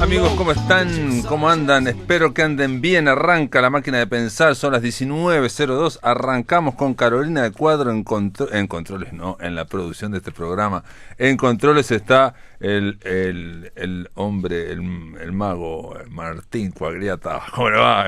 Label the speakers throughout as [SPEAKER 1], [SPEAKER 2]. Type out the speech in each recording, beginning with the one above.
[SPEAKER 1] Amigos, ¿cómo están? ¿Cómo andan? Espero que anden bien. Arranca la máquina de pensar, son las 19:02. Arrancamos con Carolina de Cuadro en controles, no, en la producción de este programa. En controles está el hombre, el mago Martín Cuagriata. ¿Cómo le va?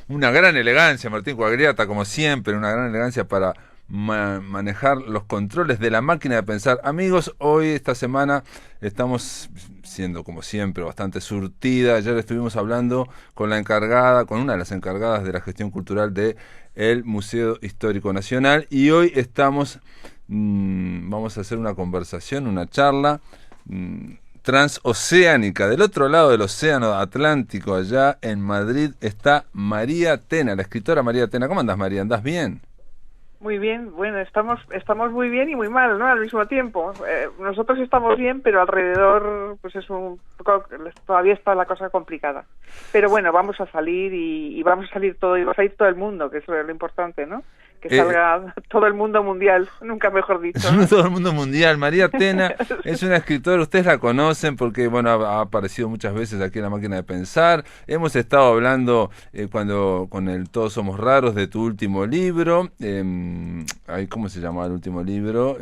[SPEAKER 1] Una gran elegancia, Martín Cuagriata, como siempre, una gran elegancia para manejar los controles de la máquina de pensar. Amigos, hoy, esta semana, estamos siendo, como siempre, bastante surtida. Ayer estuvimos hablando con la encargada, con una de las encargadas de la gestión cultural de el Museo Histórico Nacional, y hoy estamos, vamos a hacer una conversación, una charla transoceánica. Del otro lado del océano Atlántico, allá en Madrid, está María Tena, la escritora María Tena. ¿Cómo andás, María? ¿Andás bien?
[SPEAKER 2] Muy bien, bueno, estamos muy bien y muy mal, ¿no? Al mismo tiempo. Nosotros estamos bien, pero alrededor, pues es todavía está la cosa complicada. Pero bueno, vamos a salir y vamos a salir todo, y va a salir todo el mundo, que es lo importante, ¿no? Que salga todo el mundo mundial, nunca mejor dicho, ¿no?
[SPEAKER 1] Todo el mundo mundial. María Tena es una escritora, ustedes la conocen porque, bueno, ha aparecido muchas veces aquí en La Máquina de Pensar. Hemos estado hablando cuando con el Todos Somos Raros de tu último libro. ¿Cómo se llama el último libro?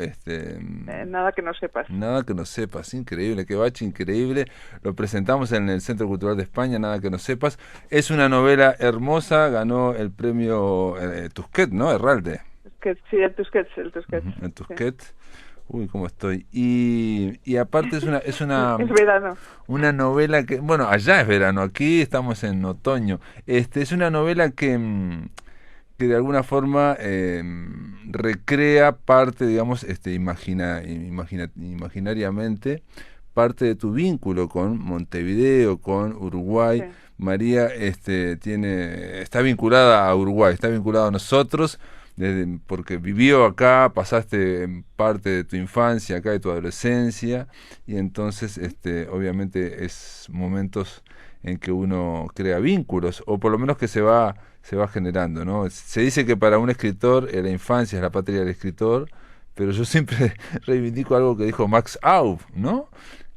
[SPEAKER 2] Nada que no sepas.
[SPEAKER 1] Nada que no sepas, increíble, qué bache increíble. Lo presentamos en el Centro Cultural de España, Nada que no sepas. Es una novela hermosa, ganó el premio Tusquets, ¿no?
[SPEAKER 2] Sí, el Tusquets.
[SPEAKER 1] El Tusquets. Sí. Uy, cómo estoy. Y aparte es una
[SPEAKER 2] es verano.
[SPEAKER 1] Una novela que, bueno, allá es verano, aquí estamos en otoño. Es una novela que de alguna forma recrea parte, digamos, imaginariamente parte de tu vínculo con Montevideo, con Uruguay. Sí. María está vinculada a Uruguay, está vinculada a nosotros, porque vivió acá, pasaste parte de tu infancia acá, de tu adolescencia, y entonces obviamente es momentos en que uno crea vínculos, o por lo menos que se va generando, ¿no? Se dice que para un escritor la infancia es la patria del escritor, pero yo siempre reivindico algo que dijo Max Aub, ¿no?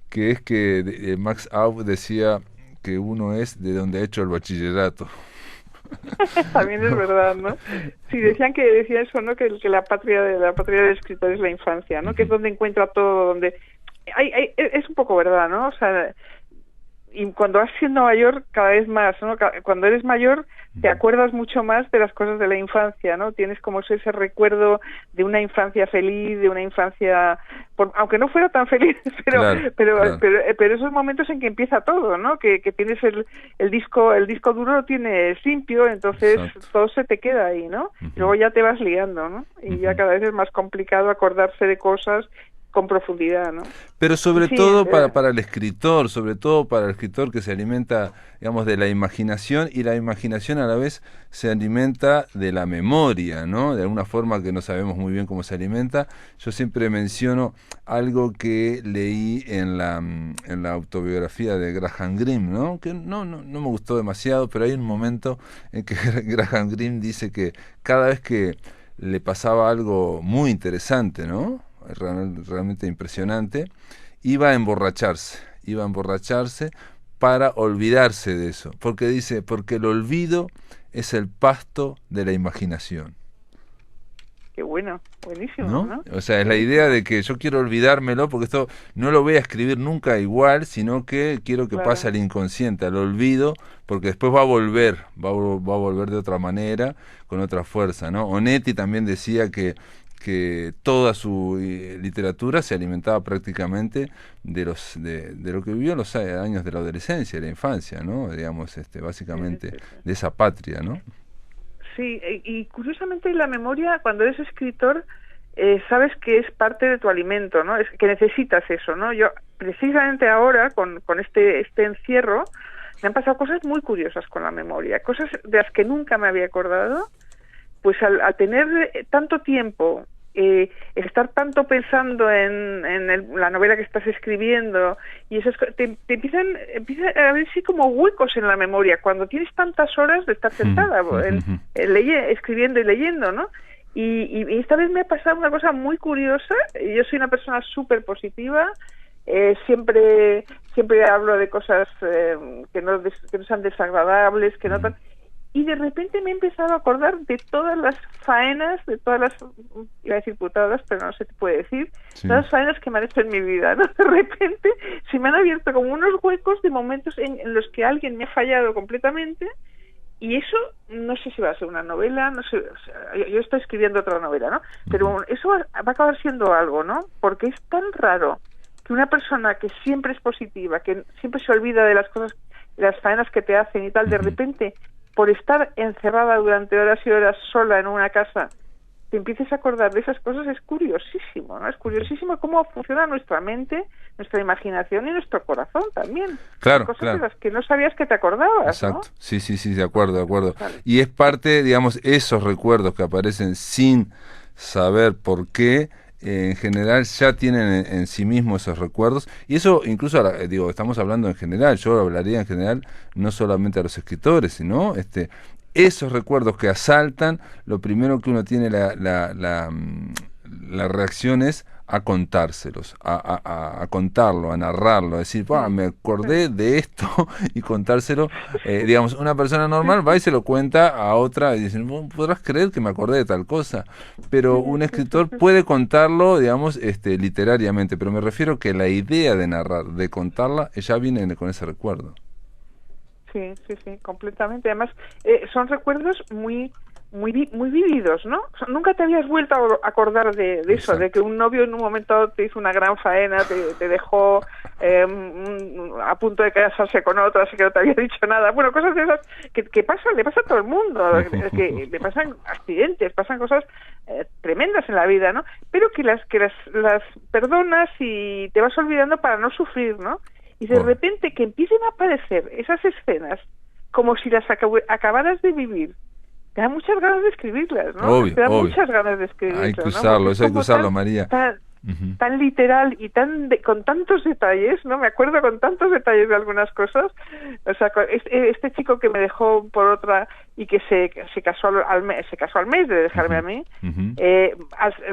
[SPEAKER 1] Que es que Max Aub decía que uno es de donde ha hecho el bachillerato.
[SPEAKER 2] También es verdad, ¿no? Sí, decía eso, ¿no? Que la patria del escritor es la infancia, ¿no? Que es donde encuentra todo, donde es un poco verdad, ¿no? O sea, y cuando vas siendo mayor, cada vez más, ¿no? Cuando eres mayor, te acuerdas mucho más de las cosas de la infancia, ¿no? Tienes como ese recuerdo de una infancia feliz, de una infancia, aunque no fuera tan feliz, pero esos momentos en que empieza todo, ¿no? Que tienes el disco duro lo tienes limpio, entonces todo se te queda ahí, ¿no? Luego ya te vas liando, ¿no? Y ya cada vez es más complicado acordarse de cosas con profundidad, ¿no?
[SPEAKER 1] Pero sobre todo para el escritor, que se alimenta, digamos, de la imaginación, y la imaginación a la vez se alimenta de la memoria, ¿no? De alguna forma que no sabemos muy bien cómo se alimenta. Yo siempre menciono algo que leí en la autobiografía de Graham Greene, ¿no? Que no me gustó demasiado, pero hay un momento en que Graham Greene dice que cada vez que le pasaba algo muy interesante, ¿no? Realmente impresionante, iba a emborracharse para olvidarse de eso, porque dice, porque el olvido es el pasto de la imaginación.
[SPEAKER 2] Qué bueno, buenísimo, ¿no?
[SPEAKER 1] O sea, es la idea de que yo quiero olvidármelo, porque esto no lo voy a escribir nunca igual, sino que quiero que pase al inconsciente, al olvido, porque después va a volver de otra manera, con otra fuerza, ¿no? Onetti también decía que toda su literatura se alimentaba prácticamente de lo que vivió en los años de la adolescencia, de la infancia, ¿no? Digamos, básicamente sí. De esa patria, ¿no?
[SPEAKER 2] Sí, y curiosamente la memoria, cuando eres escritor, sabes que es parte de tu alimento, ¿no? Es que necesitas eso, ¿no? Yo, precisamente ahora, con este encierro, me han pasado cosas muy curiosas con la memoria, cosas de las que nunca me había acordado. Pues al tener tanto tiempo, estar tanto pensando en la novela que estás escribiendo, y eso te empiezan a ver sí como huecos en la memoria, cuando tienes tantas horas de estar sentada escribiendo y leyendo, ¿no? Y esta vez me ha pasado una cosa muy curiosa. Yo soy una persona súper positiva, siempre hablo de cosas que no sean desagradables, que no tan... Y de repente me he empezado a acordar de todas las faenas, de todas las, iba a decir putadas, pero no se puede decir, todas las faenas que me han hecho en mi vida, ¿no? De repente se me han abierto como unos huecos de momentos en los que alguien me ha fallado completamente, y eso no sé si va a ser una novela, no sé, o sea, yo estoy escribiendo otra novela, ¿no? Pero eso va a acabar siendo algo, ¿no? Porque es tan raro que una persona que siempre es positiva, que siempre se olvida de las cosas, de las faenas que te hacen y tal, de repente, por estar encerrada durante horas y horas sola en una casa, te empieces a acordar de esas cosas. Es curiosísimo, ¿no? Es curiosísimo cómo funciona nuestra mente, nuestra imaginación y nuestro corazón también.
[SPEAKER 1] Claro,
[SPEAKER 2] cosas
[SPEAKER 1] claro.
[SPEAKER 2] de las que no sabías que te acordabas,
[SPEAKER 1] Exacto,
[SPEAKER 2] ¿no?
[SPEAKER 1] sí, de acuerdo.
[SPEAKER 2] Vale.
[SPEAKER 1] Y es parte, digamos, esos recuerdos que aparecen sin saber por qué, en general ya tienen en sí mismos esos recuerdos, y eso incluso, digo, estamos hablando en general, yo hablaría en general, no solamente a los escritores, sino esos recuerdos que asaltan, lo primero que uno tiene la reacción es a contárselos, a contarlo, a narrarlo, a decir, me acordé de esto y contárselo. Digamos, una persona normal va y se lo cuenta a otra y dice, ¿no podrás creer que me acordé de tal cosa? Pero un escritor puede contarlo, digamos, literariamente, pero me refiero que la idea de narrar, de contarla, ya viene con ese recuerdo.
[SPEAKER 2] Sí, completamente. Además, son recuerdos muy vividos, ¿no? O sea, nunca te habías vuelto a acordar de eso, de que un novio en un momento te hizo una gran faena, te dejó a punto de casarse con otra, así que no te había dicho nada. Bueno, cosas de esas que pasan, le pasa a todo el mundo, que le pasan accidentes, pasan cosas tremendas en la vida, ¿no? Pero que las perdonas y te vas olvidando para no sufrir, ¿no? Y de repente que empiecen a aparecer esas escenas como si las acabaras de vivir, te da muchas ganas de escribirlas, ¿no?
[SPEAKER 1] Obvio,
[SPEAKER 2] te da
[SPEAKER 1] obvio.
[SPEAKER 2] muchas ganas de escribirlas,
[SPEAKER 1] hay que usarlo,
[SPEAKER 2] ¿no?
[SPEAKER 1] eso hay que usarlo, María.
[SPEAKER 2] Tan literal y con tantos detalles, ¿no? Me acuerdo con tantos detalles de algunas cosas. O sea, este chico que me dejó por otra y que se casó al mes de dejarme a mí,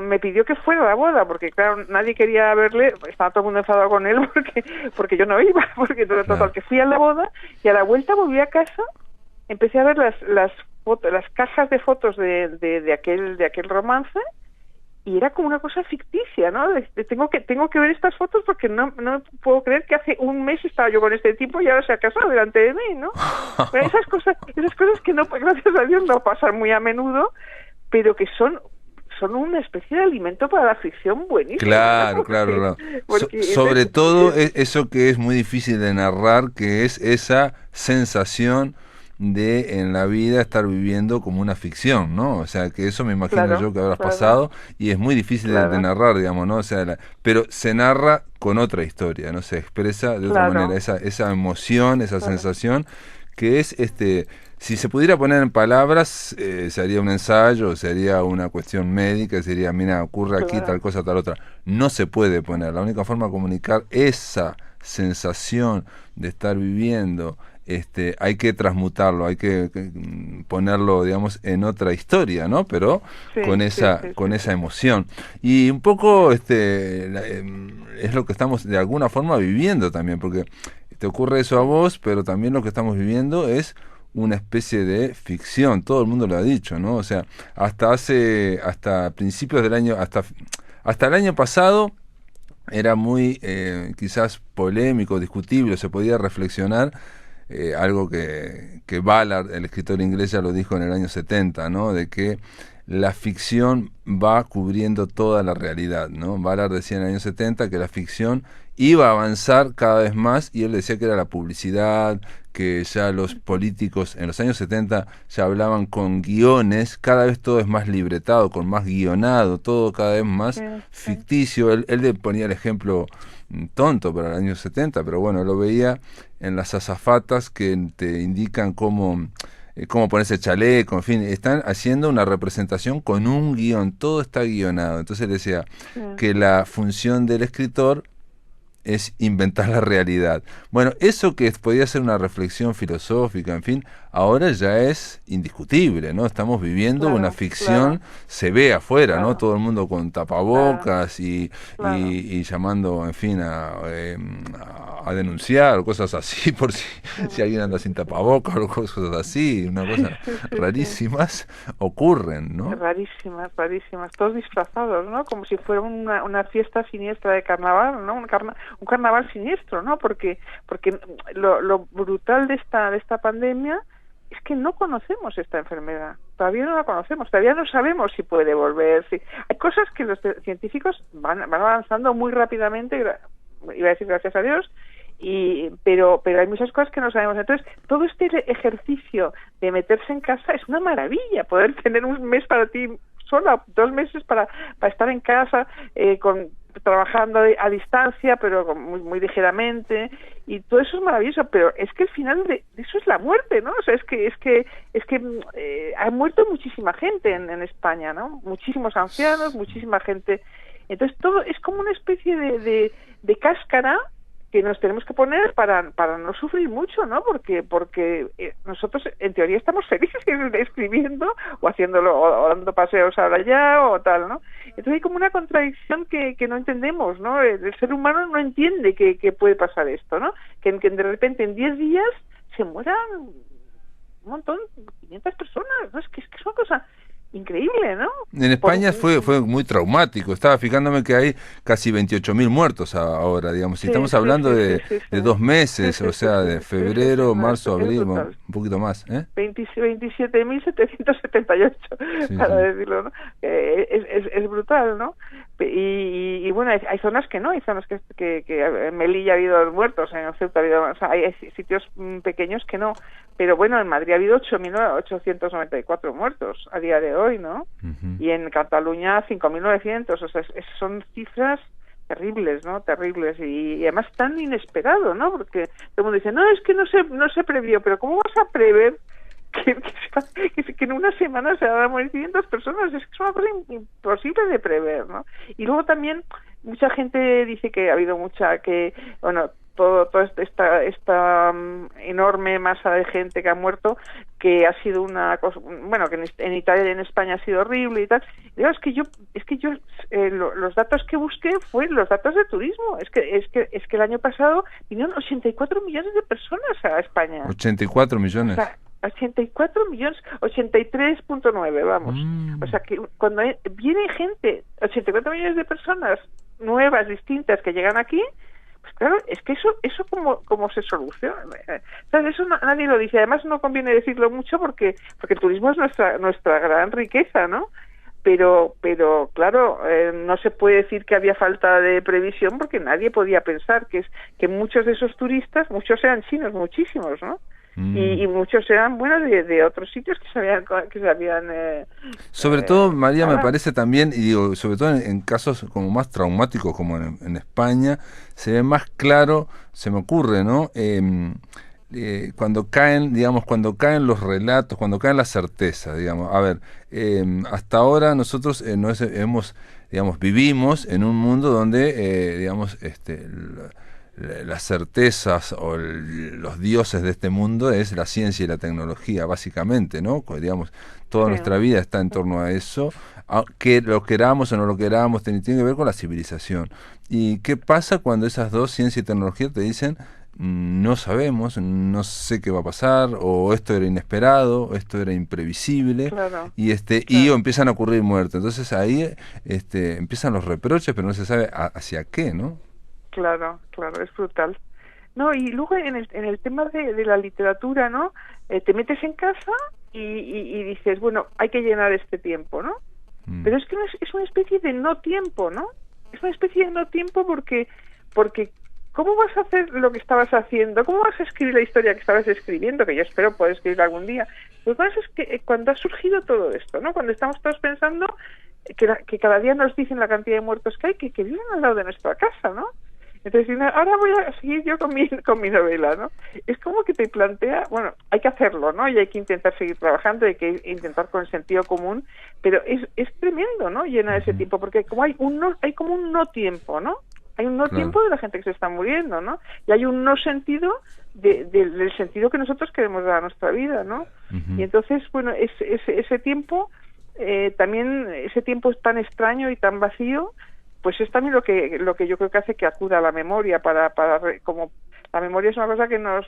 [SPEAKER 2] me pidió que fuera a la boda, porque claro, nadie quería verle, estaba todo el mundo enfadado con él porque yo no iba, porque total, que fui a la boda y a la vuelta volví a casa, empecé a ver las cajas de fotos de aquel romance, y era como una cosa ficticia, ¿no? Tengo que ver estas fotos porque no puedo creer que hace un mes estaba yo con este tipo y ahora se ha casado delante de mí, ¿no? Pero esas cosas que no, gracias a Dios, no pasan muy a menudo, pero que son una especie de alimento para la ficción buenísimo.
[SPEAKER 1] Claro. Sobre todo eso que es muy difícil de narrar, que es esa sensación de en la vida estar viviendo como una ficción, ¿no? O sea, que eso me imagino yo que habrás pasado, y es muy difícil de narrar, digamos, ¿no? O sea, pero se narra con otra historia, ¿no? Se expresa de otra manera, esa emoción, esa sensación, que es, si se pudiera poner en palabras, se haría un ensayo, se haría una cuestión médica, sería, mira, ocurre aquí tal cosa, tal otra. No se puede poner, la única forma de comunicar esa sensación de estar viviendo, hay que transmutarlo, hay que ponerlo, digamos, en otra historia, ¿no? Pero con esa emoción. Y un poco es lo que estamos de alguna forma viviendo también, porque te ocurre eso a vos, pero también lo que estamos viviendo es una especie de ficción, todo el mundo lo ha dicho, ¿no? O sea, hasta principios del año, hasta el año pasado era muy quizás polémico, discutible, se podía reflexionar, algo que Ballard, el escritor inglés, ya lo dijo en el año 70, ¿no? De que la ficción va cubriendo toda la realidad, ¿no? Ballard decía en el año 70 que la ficción iba a avanzar cada vez más, y él decía que era la publicidad, que ya los políticos en los años 70 ya hablaban con guiones, cada vez todo es más libretado, con más guionado, todo cada vez más ficticio. Él le ponía el ejemplo tonto para el año 70, pero bueno, lo veía en las azafatas que te indican cómo ponerse chaleco, en fin, están haciendo una representación con un guión, todo está guionado. Entonces decía que la función del escritor es inventar la realidad. Bueno, eso que podía ser una reflexión filosófica, en fin, ahora ya es indiscutible, ¿no? Estamos viviendo una ficción, se ve afuera, ¿no? Todo el mundo con tapabocas y llamando, en fin, a denunciar o cosas así, por si alguien anda sin tapabocas o cosas así, una cosa rarísimas ocurren, ¿no?
[SPEAKER 2] Rarísimas, todos disfrazados, ¿no? Como si fuera una fiesta siniestra de carnaval, ¿no? Un carnaval siniestro, ¿no? Porque lo brutal de esta pandemia es que no conocemos esta enfermedad, todavía no la conocemos, todavía no sabemos si puede volver, si hay cosas que los científicos van avanzando muy rápidamente, iba a decir gracias a Dios, pero hay muchas cosas que no sabemos. Entonces, todo este ejercicio de meterse en casa es una maravilla, poder tener un mes para ti sola, 2 meses para estar en casa, trabajando a distancia, pero muy ligeramente, y todo eso es maravilloso, pero es que el final de eso es la muerte, ¿no? O sea, es que ha muerto muchísima gente en España, ¿no? Muchísimos ancianos, muchísima gente. Entonces, todo es como una especie de cáscara que nos tenemos que poner para no sufrir mucho, ¿no? Porque nosotros en teoría estamos felices escribiendo o haciéndolo o dando paseos ahora ya o tal, ¿no? Entonces hay como una contradicción que no entendemos, ¿no? El ser humano no entiende que puede pasar esto, ¿no? Que de repente en 10 días se mueran un montón, 500 personas, ¿no? Es que es una cosa increíble, ¿no?
[SPEAKER 1] En España fue muy traumático. Estaba fijándome que hay casi 28.000 muertos ahora, digamos. Si estamos hablando de 2 meses, o sea, de febrero, marzo, abril, un poquito más, ¿eh?
[SPEAKER 2] 27.778, para decirlo, ¿no? Es brutal, ¿no? Y bueno, hay zonas que no, hay zonas que en Melilla ha habido muertos, en Ceuta ha habido, o sea, hay sitios pequeños que no, pero bueno, en Madrid ha habido 8.894 muertos a día de hoy, ¿no? Y en Cataluña 5.900, o sea, son cifras terribles, ¿no? Terribles y además tan inesperado, ¿no? Porque todo el mundo dice, no, es que no se previó, pero ¿cómo vas a prever que en una semana se van a morir 500 personas? Es que es una cosa imposible de prever, ¿no? Y luego también mucha gente dice que ha habido toda esta enorme masa de gente que ha muerto, que ha sido una cosa, bueno, que en Italia y en España ha sido horrible y tal. Digo, es que yo los datos que busqué fueron los datos de turismo. Es que el año pasado vinieron 84 millones de personas a España.
[SPEAKER 1] 84 millones.
[SPEAKER 2] O sea, 84 millones, 83.9, vamos. O sea, que cuando viene gente, 84 millones de personas nuevas, distintas, que llegan aquí, pues claro, es que eso como se soluciona. ¿Sabes? Eso nadie lo dice. Además no conviene decirlo mucho porque el turismo es nuestra gran riqueza, ¿no? Pero claro, no se puede decir que había falta de previsión porque nadie podía pensar que muchos de esos turistas, muchos eran chinos, muchísimos, ¿no? Y muchos eran, bueno, de otros sitios que se habían
[SPEAKER 1] sobre todo, María, me parece también, y digo, sobre todo en casos como más traumáticos como en España, se ve más claro, se me ocurre, ¿no? Cuando caen los relatos, cuando caen las certezas, digamos. A ver, hasta ahora nosotros vivimos en un mundo donde, las certezas o los dioses de este mundo es la ciencia y la tecnología, básicamente, ¿no? Pues, digamos, toda nuestra vida está en torno a eso, que lo queramos o no lo queramos, tiene que ver con la civilización. ¿Y qué pasa cuando esas dos, ciencia y tecnología, te dicen no sabemos, no sé qué va a pasar, o esto era inesperado, esto era imprevisible,
[SPEAKER 2] claro,
[SPEAKER 1] y empiezan a ocurrir muertes? Entonces ahí empiezan los reproches, pero no se sabe hacia qué, ¿no?
[SPEAKER 2] Claro, es brutal. No, y luego en el tema de la literatura, ¿no? Te metes en casa y dices, bueno, hay que llenar este tiempo, ¿no? Pero es que es una especie de no tiempo, ¿no? Es una especie de no tiempo porque ¿cómo vas a hacer lo que estabas haciendo? ¿Cómo vas a escribir la historia que estabas escribiendo? Que yo espero poder escribir algún día. Lo que pasa es que cuando ha surgido todo esto, ¿no? Cuando estamos todos pensando que cada día nos dicen la cantidad de muertos que hay, que viven al lado de nuestra casa, ¿no? Entonces, ahora voy a seguir yo con mi novela, ¿no? Es como que te plantea, bueno, hay que hacerlo, ¿no? Y hay que intentar seguir trabajando, hay que intentar con el sentido común, pero es tremendo, ¿no? Llena ese tiempo, porque como hay como un no tiempo, ¿no? Hay un no
[SPEAKER 1] Claro.
[SPEAKER 2] tiempo de la gente que se está muriendo, ¿no? Y hay un no sentido del sentido que nosotros queremos dar a nuestra vida, ¿no?
[SPEAKER 1] Ujú.
[SPEAKER 2] Y entonces, bueno, ese tiempo, también ese tiempo es tan extraño y tan vacío, pues es también lo que yo creo que hace que acuda a la memoria como la memoria es una cosa que nos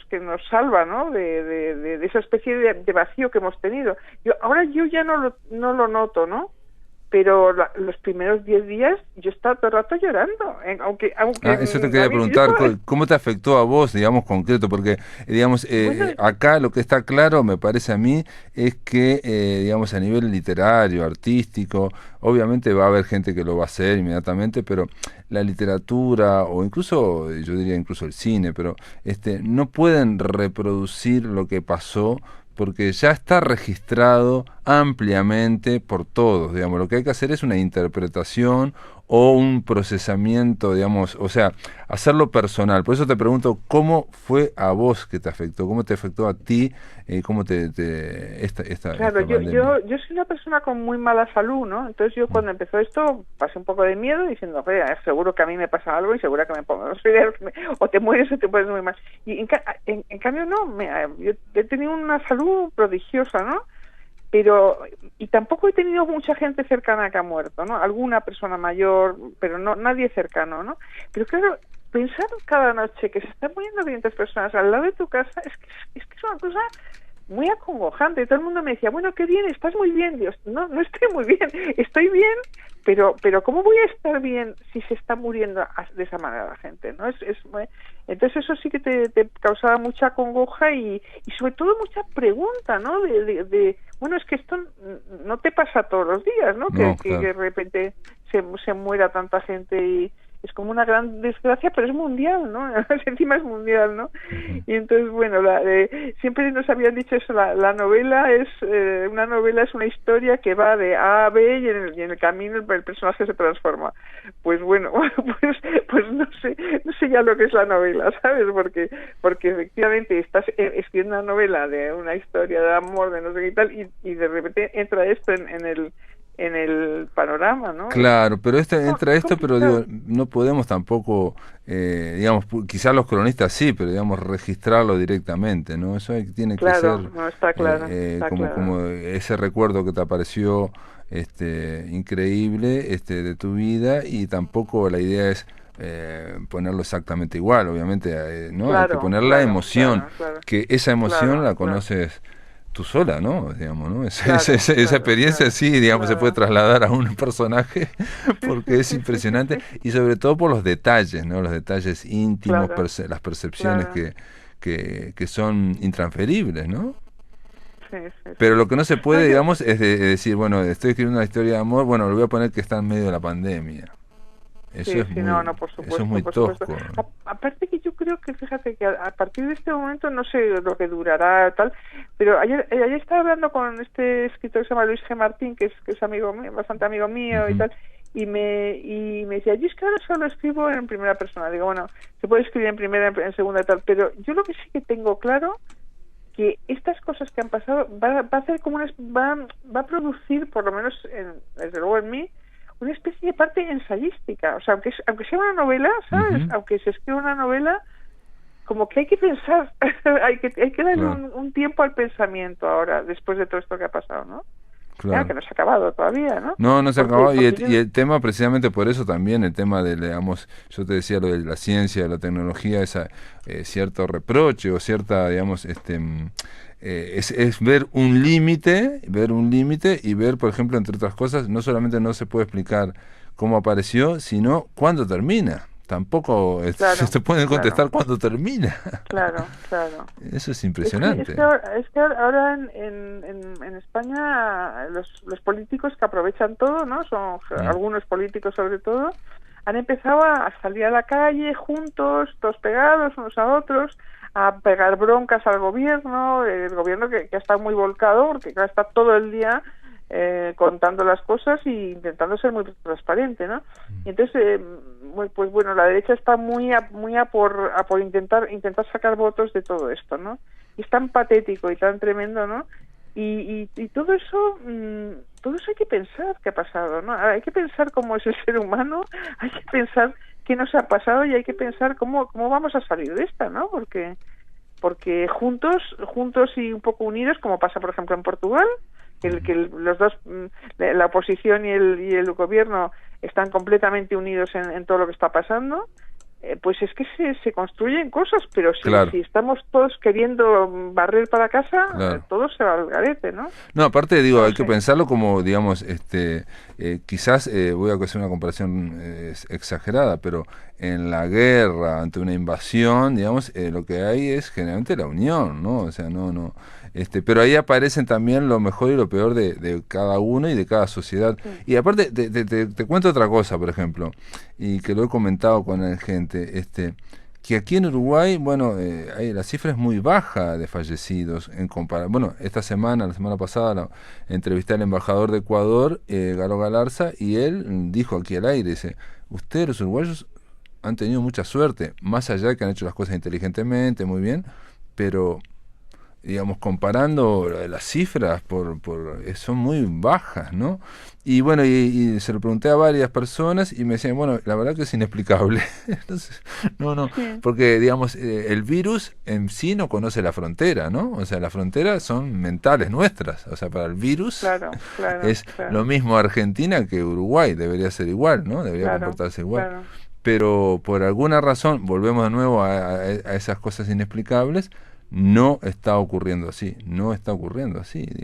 [SPEAKER 2] salva, ¿no? De esa especie de vacío que hemos tenido. Ahora yo ya no lo noto, ¿no? Pero los primeros 10 días yo estaba todo el rato llorando, aunque
[SPEAKER 1] Eso te quería preguntar, ¿cómo te afectó a vos, digamos, concreto? Porque, digamos,
[SPEAKER 2] bueno,
[SPEAKER 1] acá lo que está claro, me parece a mí, es que, digamos, a nivel literario, artístico, obviamente va a haber gente que lo va a hacer inmediatamente, pero la literatura, o incluso, yo diría incluso el cine, pero no pueden reproducir lo que pasó, porque ya está registrado ampliamente por todos, digamos. Lo que hay que hacer es una interpretación o un procesamiento, digamos, o sea, hacerlo personal. Por eso te pregunto, ¿cómo fue a vos que te afectó? ¿Cómo te afectó a ti? ¿Cómo esta
[SPEAKER 2] claro,
[SPEAKER 1] pandemia?
[SPEAKER 2] yo soy una persona con muy mala salud, ¿no? Entonces yo cuando empezó esto pasé un poco de miedo diciendo, oye, seguro que a mí me pasa algo y seguro que me pongo o te mueres o te pones muy mal. Y en cambio no, yo he tenido una salud prodigiosa, ¿no? Y tampoco he tenido mucha gente cercana que ha muerto, ¿no? Alguna persona mayor, pero no nadie cercano, ¿no? Pero claro, pensar cada noche que se están muriendo 500 personas al lado de tu casa es que es una cosa muy acongojante. Y todo el mundo me decía, bueno, qué bien, estás muy bien. Dios, no estoy muy bien, estoy bien, pero ¿cómo voy a estar bien si se está muriendo de esa manera la gente, ¿no? Entonces eso sí que te causaba mucha congoja y sobre todo mucha pregunta, ¿no? Bueno, es que esto no te pasa todos los días, ¿no?
[SPEAKER 1] No,
[SPEAKER 2] Que
[SPEAKER 1] claro.
[SPEAKER 2] de repente se muera tanta gente y es como una gran desgracia, pero es mundial, ¿no? Encima es mundial, ¿no?
[SPEAKER 1] Ujú.
[SPEAKER 2] Y entonces, bueno, siempre nos habían dicho eso, la novela una novela es una historia que va de A a B y en el camino el personaje se transforma. Pues bueno, pues no sé ya lo que es la novela, ¿sabes? Porque efectivamente estás escribiendo una novela de una historia de amor, de no sé qué y tal, y de repente entra esto en el panorama, ¿no?
[SPEAKER 1] Claro, pero entra
[SPEAKER 2] Es
[SPEAKER 1] esto, pero digo,
[SPEAKER 2] complicado.
[SPEAKER 1] no podemos tampoco, digamos, quizás los cronistas sí, pero digamos, registrarlo directamente, ¿no? Eso tiene que ser
[SPEAKER 2] Claro, no está claro, está
[SPEAKER 1] como
[SPEAKER 2] claro.
[SPEAKER 1] ese recuerdo que te apareció increíble de tu vida, y tampoco la idea es ponerlo exactamente igual, obviamente, ¿no? Hay que
[SPEAKER 2] Claro,
[SPEAKER 1] poner la
[SPEAKER 2] claro,
[SPEAKER 1] emoción,
[SPEAKER 2] claro, claro,
[SPEAKER 1] que esa emoción
[SPEAKER 2] claro,
[SPEAKER 1] la
[SPEAKER 2] claro,
[SPEAKER 1] conoces tú sola, ¿no? Digamos, ¿no?
[SPEAKER 2] claro,
[SPEAKER 1] Esa
[SPEAKER 2] claro,
[SPEAKER 1] experiencia
[SPEAKER 2] claro,
[SPEAKER 1] sí, digamos, se puede
[SPEAKER 2] claro.
[SPEAKER 1] trasladar a un personaje
[SPEAKER 2] Sí,
[SPEAKER 1] porque
[SPEAKER 2] sí,
[SPEAKER 1] es
[SPEAKER 2] sí, sí, sí,
[SPEAKER 1] impresionante,
[SPEAKER 2] sí.
[SPEAKER 1] y sobre todo por los detalles, ¿no? Los detalles íntimos,
[SPEAKER 2] Claro,
[SPEAKER 1] las percepciones
[SPEAKER 2] claro.
[SPEAKER 1] que son intransferibles, ¿no?
[SPEAKER 2] Sí, sí,
[SPEAKER 1] Pero
[SPEAKER 2] sí.
[SPEAKER 1] lo que no se
[SPEAKER 2] No,
[SPEAKER 1] puede, digamos, es decir, bueno, estoy escribiendo una historia de amor, bueno, lo voy a poner que está en medio de la pandemia.
[SPEAKER 2] sí, sí, no, no, por
[SPEAKER 1] Eso es
[SPEAKER 2] supuesto,
[SPEAKER 1] muy
[SPEAKER 2] por supuesto.
[SPEAKER 1] tosco.
[SPEAKER 2] Aparte que yo creo que, fíjate que a partir de este momento, no sé lo que durará tal, pero ayer estaba hablando con este escritor que se llama Luis G. Martín, que es amigo mío, bastante amigo mío y
[SPEAKER 1] Ujú.
[SPEAKER 2] tal, y me decía, yo es que ahora solo escribo en primera persona. Digo, bueno, se puede escribir en primera, en segunda y tal, pero yo lo que sí que tengo claro que estas cosas que han pasado va a hacer como va a producir, por lo menos desde luego en mí, una especie de parte ensayística. O sea, aunque sea una novela, ¿sabes?
[SPEAKER 1] Ujú.
[SPEAKER 2] Aunque se escriba una novela, como que hay que pensar, hay que darle
[SPEAKER 1] Claro,
[SPEAKER 2] un tiempo al pensamiento ahora, después de todo esto que ha pasado, ¿no? Claro,
[SPEAKER 1] claro.
[SPEAKER 2] que no se ha acabado todavía, ¿no?
[SPEAKER 1] No, no se ha acabado,
[SPEAKER 2] Porque yo...
[SPEAKER 1] y el tema, precisamente por eso también, el tema de, digamos, yo te decía lo de la ciencia, de la tecnología, esa cierto reproche o cierta, digamos, es ver un límite y ver, por ejemplo, entre otras cosas, no solamente no se puede explicar cómo apareció, sino cuándo termina. Tampoco se
[SPEAKER 2] Claro,
[SPEAKER 1] te pueden
[SPEAKER 2] claro,
[SPEAKER 1] contestar cuándo termina.
[SPEAKER 2] claro, claro.
[SPEAKER 1] Eso es
[SPEAKER 2] Es que
[SPEAKER 1] impresionante.
[SPEAKER 2] ahora en España los políticos que aprovechan todo, ¿no? Son
[SPEAKER 1] Mm.
[SPEAKER 2] algunos políticos sobre todo, han empezado a salir a la calle juntos, todos pegados unos a otros, a pegar broncas al gobierno, el gobierno que ha estado muy volcado porque claro, está todo el día contando las cosas y intentando ser muy transparente, ¿no? Y entonces, pues bueno, la derecha está muy a por intentar sacar votos de todo esto, ¿no? Y es tan patético y tan tremendo, ¿no? Y todo eso hay que pensar qué ha pasado, ¿no? Hay que pensar cómo es el ser humano, hay que pensar qué nos ha pasado y hay que pensar cómo vamos a salir de esta, ¿no? Porque juntos y un poco unidos, como pasa por ejemplo en Portugal, los dos, la oposición y el gobierno están completamente unidos en todo lo que está pasando, pues es que se construyen cosas, pero si estamos todos queriendo barrer para casa, todo se va al garete, ¿no?
[SPEAKER 1] No, aparte digo, hay que pensarlo como, digamos, quizás voy a hacer una comparación exagerada, pero en la guerra, ante una invasión, digamos, lo que hay es generalmente la unión, ¿no? O sea, no, pero ahí aparecen también lo mejor y lo peor de cada uno y de cada sociedad. Sí. Y aparte, te cuento otra cosa, por ejemplo, y que lo he comentado con la gente, que aquí en Uruguay, bueno, la cifra es muy baja de fallecidos en comparación. Bueno, la semana pasada, entrevisté al embajador de Ecuador, Galo Galarza, y él dijo aquí al aire, dice, ustedes los uruguayos han tenido mucha suerte, más allá de que han hecho las cosas inteligentemente, muy bien, pero digamos, comparando las cifras son muy bajas, ¿no? Y bueno, y se lo pregunté a varias personas y me decían, bueno, la verdad que es inexplicable. Entonces, no, porque, digamos, el virus en sí no conoce la frontera, ¿no? O sea, las fronteras son mentales nuestras. O sea, para el virus es lo mismo Argentina que Uruguay, debería ser igual, ¿no? Debería comportarse igual. Claro. Pero por alguna razón, volvemos de nuevo a esas cosas inexplicables, no está ocurriendo así, digo,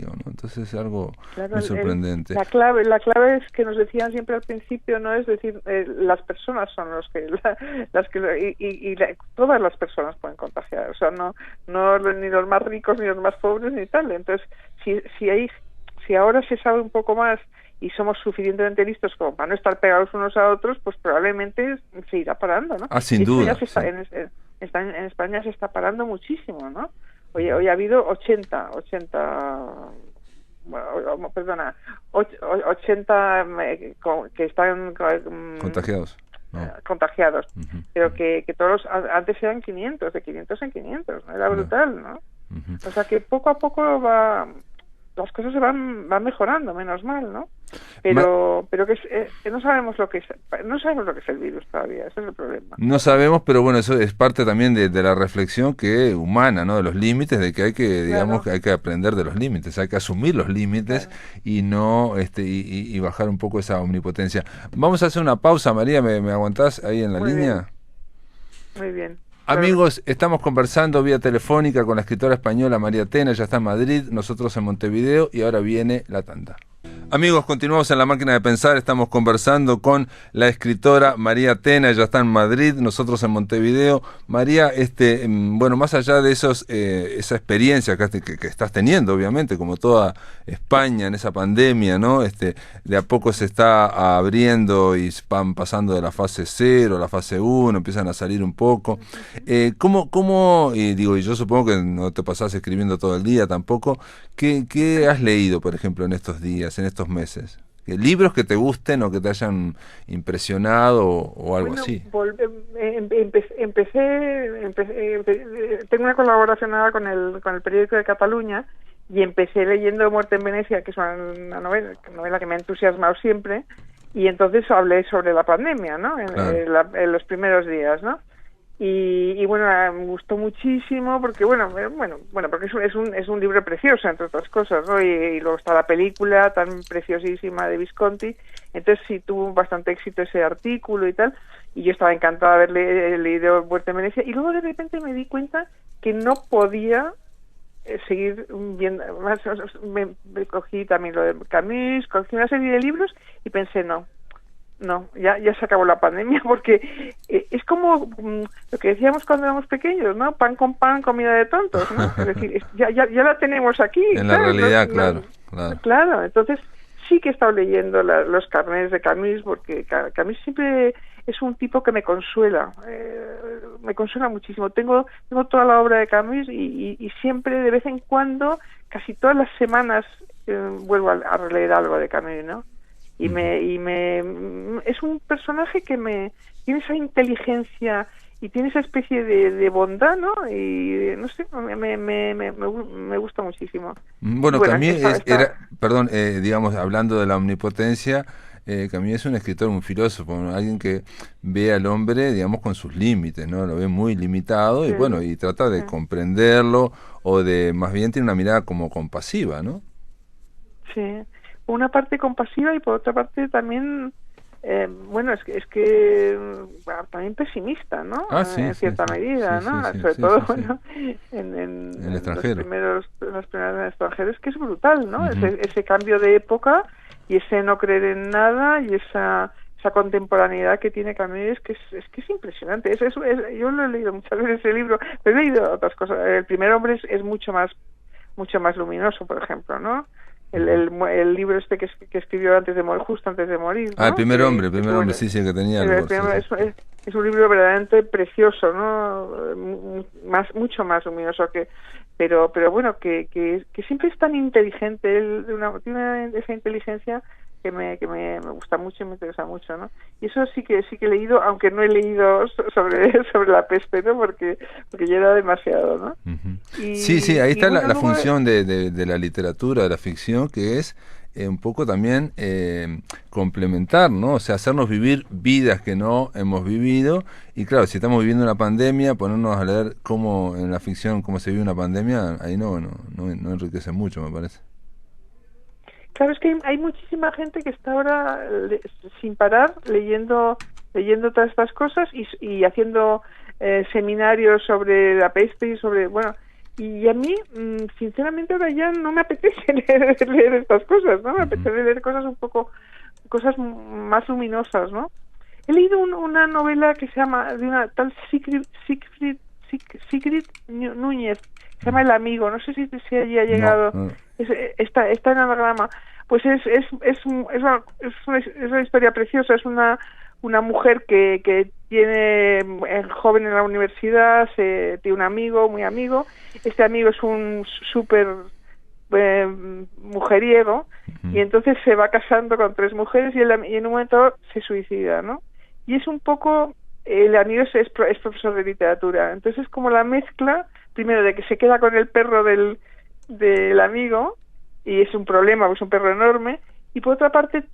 [SPEAKER 1] ¿no? Entonces es algo muy sorprendente.
[SPEAKER 2] La clave es que nos decían siempre al principio, no es decir, las personas son los que todas las personas pueden contagiar, o sea, no ni los más ricos ni los más pobres ni tal. Entonces, si ahora se sabe un poco más y somos suficientemente listos como para no estar pegados unos a otros, pues probablemente se irá parando, ¿no?
[SPEAKER 1] Sin duda.
[SPEAKER 2] En España se está parando muchísimo, ¿no? Hoy ha habido 80 que están
[SPEAKER 1] contagiados.
[SPEAKER 2] Contagiados, pero que todos antes eran 500, de 500 en 500, ¿no? Era brutal, ¿no? O sea que poco a poco las cosas se van mejorando, menos mal, ¿no? Pero que no sabemos lo que es el virus todavía, ese es el problema.
[SPEAKER 1] No sabemos, pero bueno, eso es parte también de la reflexión humana, ¿no? De los límites, de que hay que, digamos, hay que aprender de los límites, hay que asumir los límites y no y bajar un poco esa omnipotencia. Vamos a hacer una pausa, María, ¿me aguantás ahí en la línea?
[SPEAKER 2] Muy bien.
[SPEAKER 1] Amigos, estamos conversando vía telefónica con la escritora española María Tena, ya está en Madrid, nosotros en Montevideo y ahora viene la tanda. Amigos, continuamos en La Máquina de Pensar, estamos conversando con la escritora María Tena, ella está en Madrid, nosotros en Montevideo. María, bueno, más allá de esa experiencia que estás teniendo, obviamente, como toda España en esa pandemia, ¿no? De a poco se está abriendo y van pasando de la fase 0 a la fase 1, empiezan a salir un poco. ¿Cómo y yo supongo que no te pasás escribiendo todo el día tampoco, ¿qué has leído, por ejemplo, en estos días, en estos meses? ¿Libros que te gusten o que te hayan impresionado o algo así?
[SPEAKER 2] Tengo una colaboración ahora con el periódico de Cataluña y empecé leyendo Muerte en Venecia, que es una novela que me ha entusiasmado siempre, y entonces hablé sobre la pandemia, ¿no? En los primeros días, ¿no? Y bueno, me gustó muchísimo porque porque es un libro precioso, entre otras cosas, ¿no? Y luego está la película tan preciosísima de Visconti. Entonces sí tuvo bastante éxito ese artículo y tal, y yo estaba encantada de haber leído Muerte en Venecia, y luego de repente me di cuenta que no podía seguir viendo más. Me cogí también lo de Camus, cogí una serie de libros y pensé no, ya se acabó la pandemia, porque es como lo que decíamos cuando éramos pequeños, ¿no? Pan con pan, comida de tontos, ¿no? Es decir, ya la tenemos aquí.
[SPEAKER 1] En la realidad,
[SPEAKER 2] claro. Entonces sí que he estado leyendo los carnets de Camus, porque Camus siempre es un tipo que me consuela muchísimo. Tengo toda la obra de Camus y siempre, de vez en cuando, casi todas las semanas, vuelvo a releer algo de Camus, ¿no? Y es un personaje que tiene esa inteligencia y tiene esa especie de bondad, ¿no? Y no sé, me gusta muchísimo.
[SPEAKER 1] Bueno, también digamos, hablando de la omnipotencia, Camus es un escritor, un filósofo, ¿no? Alguien que ve al hombre, digamos, con sus límites, ¿no? Lo ve muy limitado y bueno, y trata de comprenderlo o de, más bien tiene una mirada como compasiva, ¿no?
[SPEAKER 2] Sí, una parte compasiva y por otra parte también, bueno, bueno, también pesimista, ¿no?
[SPEAKER 1] Sí,
[SPEAKER 2] en cierta medida,
[SPEAKER 1] sí,
[SPEAKER 2] ¿no?
[SPEAKER 1] sí,
[SPEAKER 2] Sobre
[SPEAKER 1] sí,
[SPEAKER 2] todo,
[SPEAKER 1] sí, sí.
[SPEAKER 2] bueno, en
[SPEAKER 1] El extranjero.
[SPEAKER 2] los primeros extranjeros, que es brutal, ¿no? Ese cambio de época y ese no creer en nada y esa contemporaneidad que tiene Camus que es impresionante. Yo lo he leído muchas veces ese libro, pero he leído otras cosas. El primer hombre es mucho más luminoso, por ejemplo, ¿no? El libro que escribió antes de morir, justo antes de morir, ¿no?
[SPEAKER 1] El primer hombre, sí, sí, que tenía algo.
[SPEAKER 2] Es un libro verdaderamente precioso, ¿no? Mucho más luminoso pero bueno, que siempre es tan inteligente, él tiene esa inteligencia que me gusta mucho y me interesa mucho, ¿no? Y eso sí que he leído, aunque no he leído sobre la peste, ¿no? Porque ya era demasiado, ¿no?
[SPEAKER 1] Sí, ahí está
[SPEAKER 2] bueno,
[SPEAKER 1] la función de la literatura, de la ficción, que es un poco también complementar, ¿no? O sea, hacernos vivir vidas que no hemos vivido. Y claro, si estamos viviendo una pandemia, ponernos a leer cómo en la ficción cómo se vive una pandemia, ahí no enriquece mucho, me parece.
[SPEAKER 2] Claro, es que hay muchísima gente que está ahora sin parar leyendo todas estas cosas y haciendo seminarios sobre la peste y sobre, bueno, y a mí, sinceramente, ahora ya no me apetece leer estas cosas, ¿no? Me apetece leer cosas más luminosas, ¿no? He leído una novela que se llama, de una tal Sigrid Núñez, se llama El amigo, no sé si allí ha llegado,
[SPEAKER 1] No.
[SPEAKER 2] Está en anagrama. Pues es una historia preciosa, es una mujer que tiene joven en la universidad, tiene un amigo, muy amigo. Este amigo es un súper mujeriego y entonces se va casando con 3 mujeres y en un momento se suicida, ¿no? Y es un poco, el amigo es profesor de literatura, entonces es como la mezcla, primero de que se queda con el perro del amigo y es un problema, es un perro enorme, y por otra parte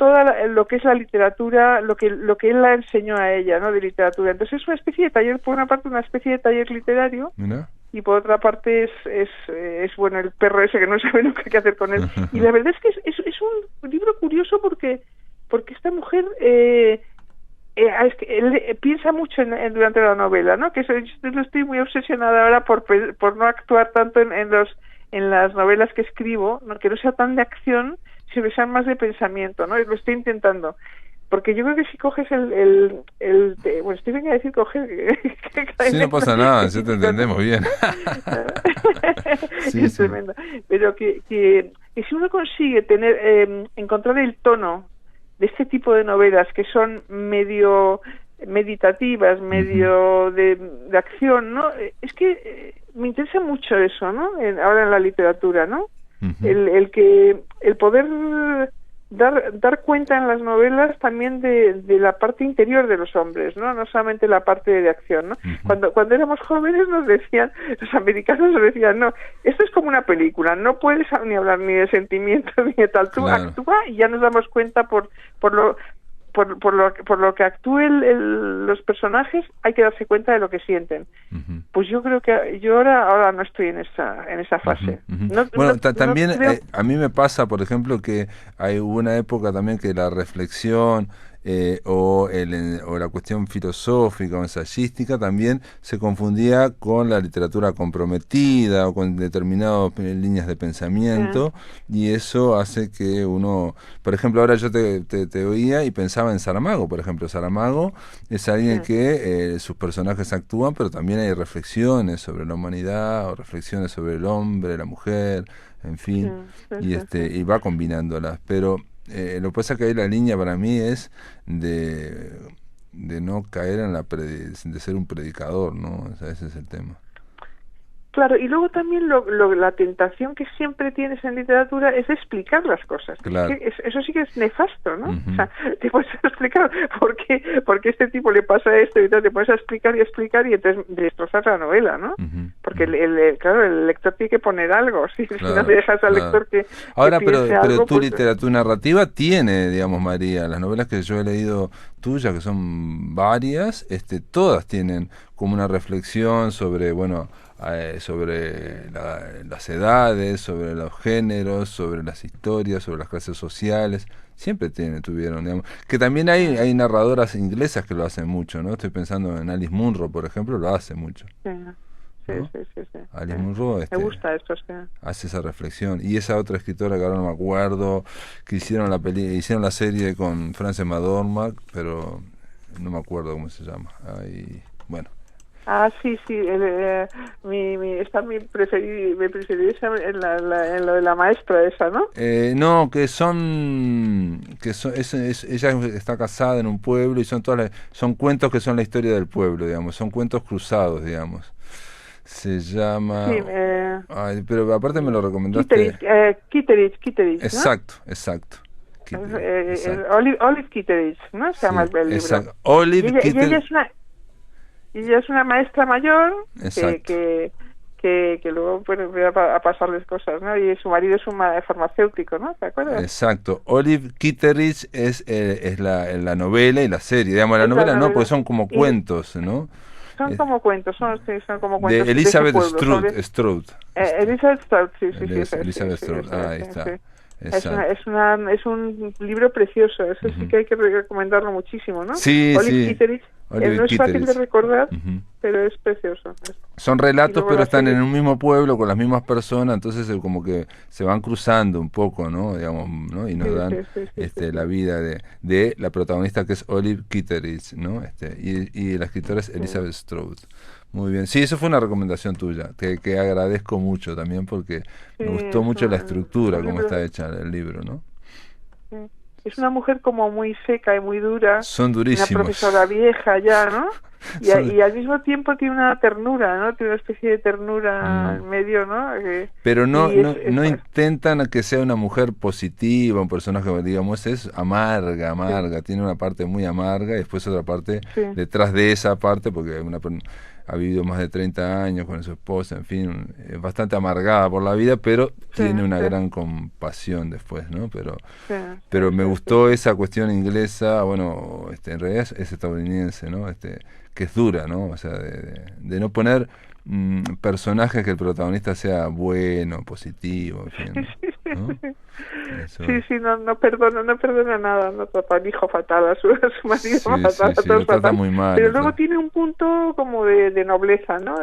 [SPEAKER 2] lo que es la literatura, lo que él la enseñó a ella, ¿no? De literatura. Entonces es una especie de taller, por una parte una especie de taller literario. ¿Mira? Y por otra parte es bueno, el perro ese que no sabe nunca qué hacer con él. Y la verdad es que es un libro curioso porque esta mujer él piensa mucho durante la novela, ¿no? Que yo estoy muy obsesionada ahora por no actuar tanto en las novelas que escribo, ¿no? Que no sea tan de acción, sino que sean más de pensamiento, ¿no? Lo estoy intentando. Porque yo creo que si coges bueno, estoy venga a decir coger...
[SPEAKER 1] Sí, no pasa nada, ya te entendemos bien.
[SPEAKER 2] Sí, es tremendo. Pero que si uno consigue encontrar el tono de este tipo de novelas que son medio meditativas, medio de acción, ¿no? Es que me interesa mucho eso, ¿no? Ahora en la literatura, ¿no? El poder dar cuenta en las novelas también de la parte interior de los hombres, ¿no? No solamente la parte de acción, ¿no? Cuando éramos jóvenes los americanos nos decían, no, esto es como una película, no puedes ni hablar ni de sentimientos ni de tal, tú actúa y ya nos damos cuenta por lo que actúen los personajes, hay que darse cuenta de lo que sienten. Pues yo creo que yo ahora no estoy en esa fase.
[SPEAKER 1] También a mí me pasa, por ejemplo, que hubo una época también que la reflexión o la cuestión filosófica o ensayística también se confundía con la literatura comprometida o con determinadas líneas de pensamiento, y eso hace que uno, por ejemplo, ahora yo te oía y pensaba en Saramago, por ejemplo. Saramago es alguien que sus personajes actúan, pero también hay reflexiones sobre la humanidad o reflexiones sobre el hombre, la mujer, en fin, y va combinándolas, pero lo que pasa es que ahí la línea para mí es de no caer en de ser un predicador, ¿no? O sea, ese es el tema.
[SPEAKER 2] Claro, y luego también la tentación que siempre tienes en literatura es explicar las cosas.
[SPEAKER 1] Claro.
[SPEAKER 2] Eso sí que es nefasto, ¿no?
[SPEAKER 1] Uh-huh.
[SPEAKER 2] O sea, te puedes explicar por qué este tipo le pasa esto y tal, te puedes explicar y entonces destrozar la novela, ¿no?
[SPEAKER 1] Uh-huh.
[SPEAKER 2] Porque claro, el lector tiene que poner algo, si no le dejas al lector que
[SPEAKER 1] ahora,
[SPEAKER 2] piense
[SPEAKER 1] pero
[SPEAKER 2] algo,
[SPEAKER 1] tu
[SPEAKER 2] pues,
[SPEAKER 1] literatura narrativa tiene, digamos, María, las novelas que yo he leído tuyas, que son varias, todas tienen como una reflexión sobre, bueno, sobre las edades, sobre los géneros, sobre las historias, sobre las clases sociales. Siempre tuvieron, digamos. Que también hay narradoras inglesas que lo hacen mucho, ¿no? Estoy pensando en Alice Munro, por ejemplo, lo hace mucho.
[SPEAKER 2] Sí,
[SPEAKER 1] ¿no?
[SPEAKER 2] sí.
[SPEAKER 1] Alice Munro
[SPEAKER 2] me gusta esto, sí.
[SPEAKER 1] hace esa reflexión. Y esa otra escritora que ahora no me acuerdo, que hicieron la serie con Frances McDormand, pero no me acuerdo cómo se llama. Bueno.
[SPEAKER 2] Ah, sí, está mi preferida en lo de la maestra esa, ¿no?
[SPEAKER 1] No, ella está casada en un pueblo y son cuentos que son la historia del pueblo, digamos, son cuentos cruzados, digamos. Se llama...
[SPEAKER 2] Sí,
[SPEAKER 1] pero aparte me lo recomendaste.
[SPEAKER 2] Kitteridge, ¿no?
[SPEAKER 1] Exacto.
[SPEAKER 2] Olive Kitteridge, ¿no? Se llama el libro.
[SPEAKER 1] Exacto. Olive Kitteridge.
[SPEAKER 2] Ella es una maestra mayor que luego va a pasarles cosas, ¿no? Y su marido es un farmacéutico, ¿no? ¿Te acuerdas?
[SPEAKER 1] Exacto. Olive Kitteridge es la novela y la serie. Digamos, la novela no, porque son como cuentos, ¿no?
[SPEAKER 2] Son como cuentos, son como cuentos.
[SPEAKER 1] De Elizabeth Strout.
[SPEAKER 2] Elizabeth Strout, sí.
[SPEAKER 1] Elizabeth Strout, ahí está.
[SPEAKER 2] Sí. Es un libro precioso, eso sí que hay que recomendarlo muchísimo, ¿no?
[SPEAKER 1] Sí,
[SPEAKER 2] Olive Kitteridge. No es fácil de recordar, pero es precioso.
[SPEAKER 1] Son relatos, pero están en un mismo pueblo con las mismas personas, entonces como que se van cruzando un poco, ¿no? Digamos, ¿no? Y nos dan la vida de la protagonista, que es Olive Kitteridge, ¿no? Y la escritora es Elizabeth Strout. Muy bien. Sí, eso fue una recomendación tuya, que agradezco mucho también, porque me gustó mucho la estructura, cómo está hecha el libro, ¿no?
[SPEAKER 2] Es una mujer como muy seca y muy dura.
[SPEAKER 1] Son durísimos.
[SPEAKER 2] Una profesora vieja ya, ¿no? Y al mismo tiempo tiene una ternura, ¿no? Tiene una especie de ternura en medio, ¿no?
[SPEAKER 1] Pero no intentan que sea una mujer positiva, un personaje, digamos, es amarga, tiene una parte muy amarga y después otra parte detrás de esa parte, porque ha vivido más de 30 años con su esposa, en fin, es bastante amargada por la vida, pero tiene una gran compasión después, ¿no? Pero me gustó esa cuestión inglesa, bueno, en realidad es estadounidense, ¿no? Que es dura, ¿no? O sea, de no poner personajes que el protagonista sea bueno, positivo, en fin, ¿no?
[SPEAKER 2] No perdona nada, no trata al hijo fatal, a su marido fatal, a todos fatal,
[SPEAKER 1] muy mal,
[SPEAKER 2] pero luego tiene un punto como de nobleza, ¿no?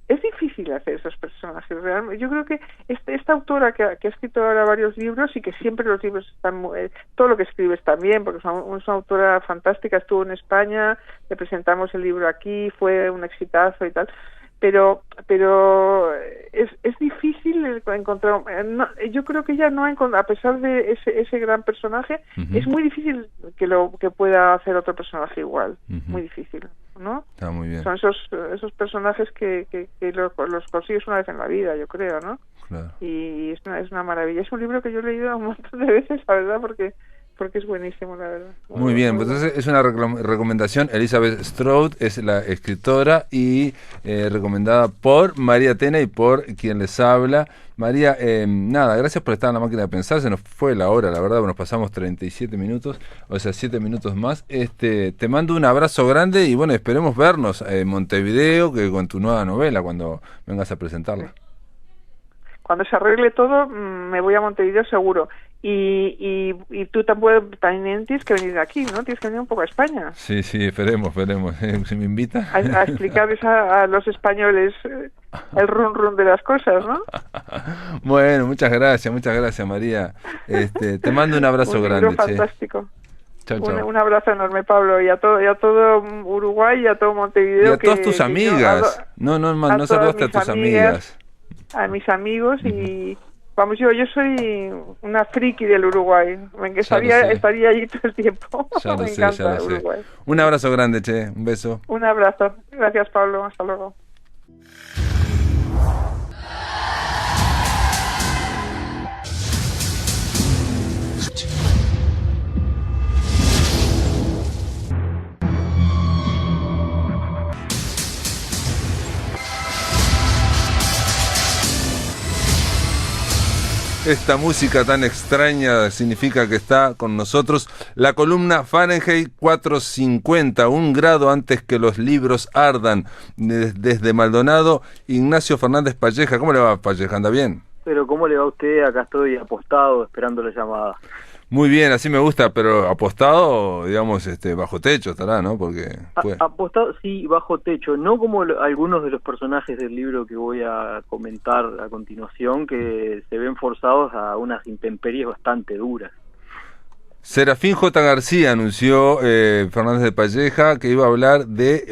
[SPEAKER 2] Es difícil hacer esos personajes, realmente. Yo creo que esta autora que ha escrito ahora varios libros, y que siempre los libros están todo lo que escribe está bien, porque es una autora fantástica, estuvo en España, le presentamos el libro aquí, fue un exitazo y tal, pero es difícil encontrar, yo creo que ella no ha encontrado, a pesar de ese gran personaje, es muy difícil que pueda hacer otro personaje igual, muy difícil, ¿no?
[SPEAKER 1] Está muy bien.
[SPEAKER 2] Son esos personajes que los consigues una vez en la vida, yo creo, ¿no?
[SPEAKER 1] Claro.
[SPEAKER 2] Y es una maravilla. Es un libro que yo he leído un montón de veces, la verdad, porque es buenísimo, la verdad.
[SPEAKER 1] Muy bien, pues entonces es una recomendación. Elizabeth Strout es la escritora y recomendada por María Tena y por quien les habla. María, nada, gracias por estar en la máquina de pensar. Se nos fue la hora, la verdad, nos pasamos 37 minutos, o sea, 7 minutos más. Te mando un abrazo grande y bueno, esperemos vernos en Montevideo, que con tu nueva novela, cuando vengas a presentarla.
[SPEAKER 2] Cuando se arregle todo, me voy a Montevideo seguro. Y tú también tienes que venir aquí, ¿no? Tienes que venir un poco a España.
[SPEAKER 1] Sí, esperemos. Si me invitan.
[SPEAKER 2] A explicarles a los españoles el run de las cosas, ¿no?
[SPEAKER 1] Bueno, muchas gracias, María. Te mando un abrazo grande.
[SPEAKER 2] Un libro fantástico.
[SPEAKER 1] Chao.
[SPEAKER 2] Un abrazo enorme, Pablo, y a todo Uruguay y a todo Montevideo.
[SPEAKER 1] Y a todas tus amigas. No saludaste a tus amigas.
[SPEAKER 2] A mis amigos y... Vamos, yo soy una friki del Uruguay. Estaría allí todo el tiempo. Me encanta Uruguay.
[SPEAKER 1] Un abrazo grande, un beso.
[SPEAKER 2] Un abrazo. Gracias, Pablo. Hasta luego.
[SPEAKER 1] Esta música tan extraña significa que está con nosotros la columna Fahrenheit 450, un grado antes que los libros ardan. Desde Maldonado, Ignacio Fernández Palleja. ¿Cómo le va, Palleja? ¿Anda bien?
[SPEAKER 3] Pero ¿cómo le va a usted? Acá estoy apostado esperando la llamada.
[SPEAKER 1] Muy bien, así me gusta, pero apostado, digamos, bajo techo estará, ¿no? Porque
[SPEAKER 3] apostado, sí, bajo techo, no como algunos de los personajes del libro que voy a comentar a continuación, que se ven forzados a unas intemperies bastante duras.
[SPEAKER 1] Serafín J. García anunció, Fernández de Palleja, que iba a hablar de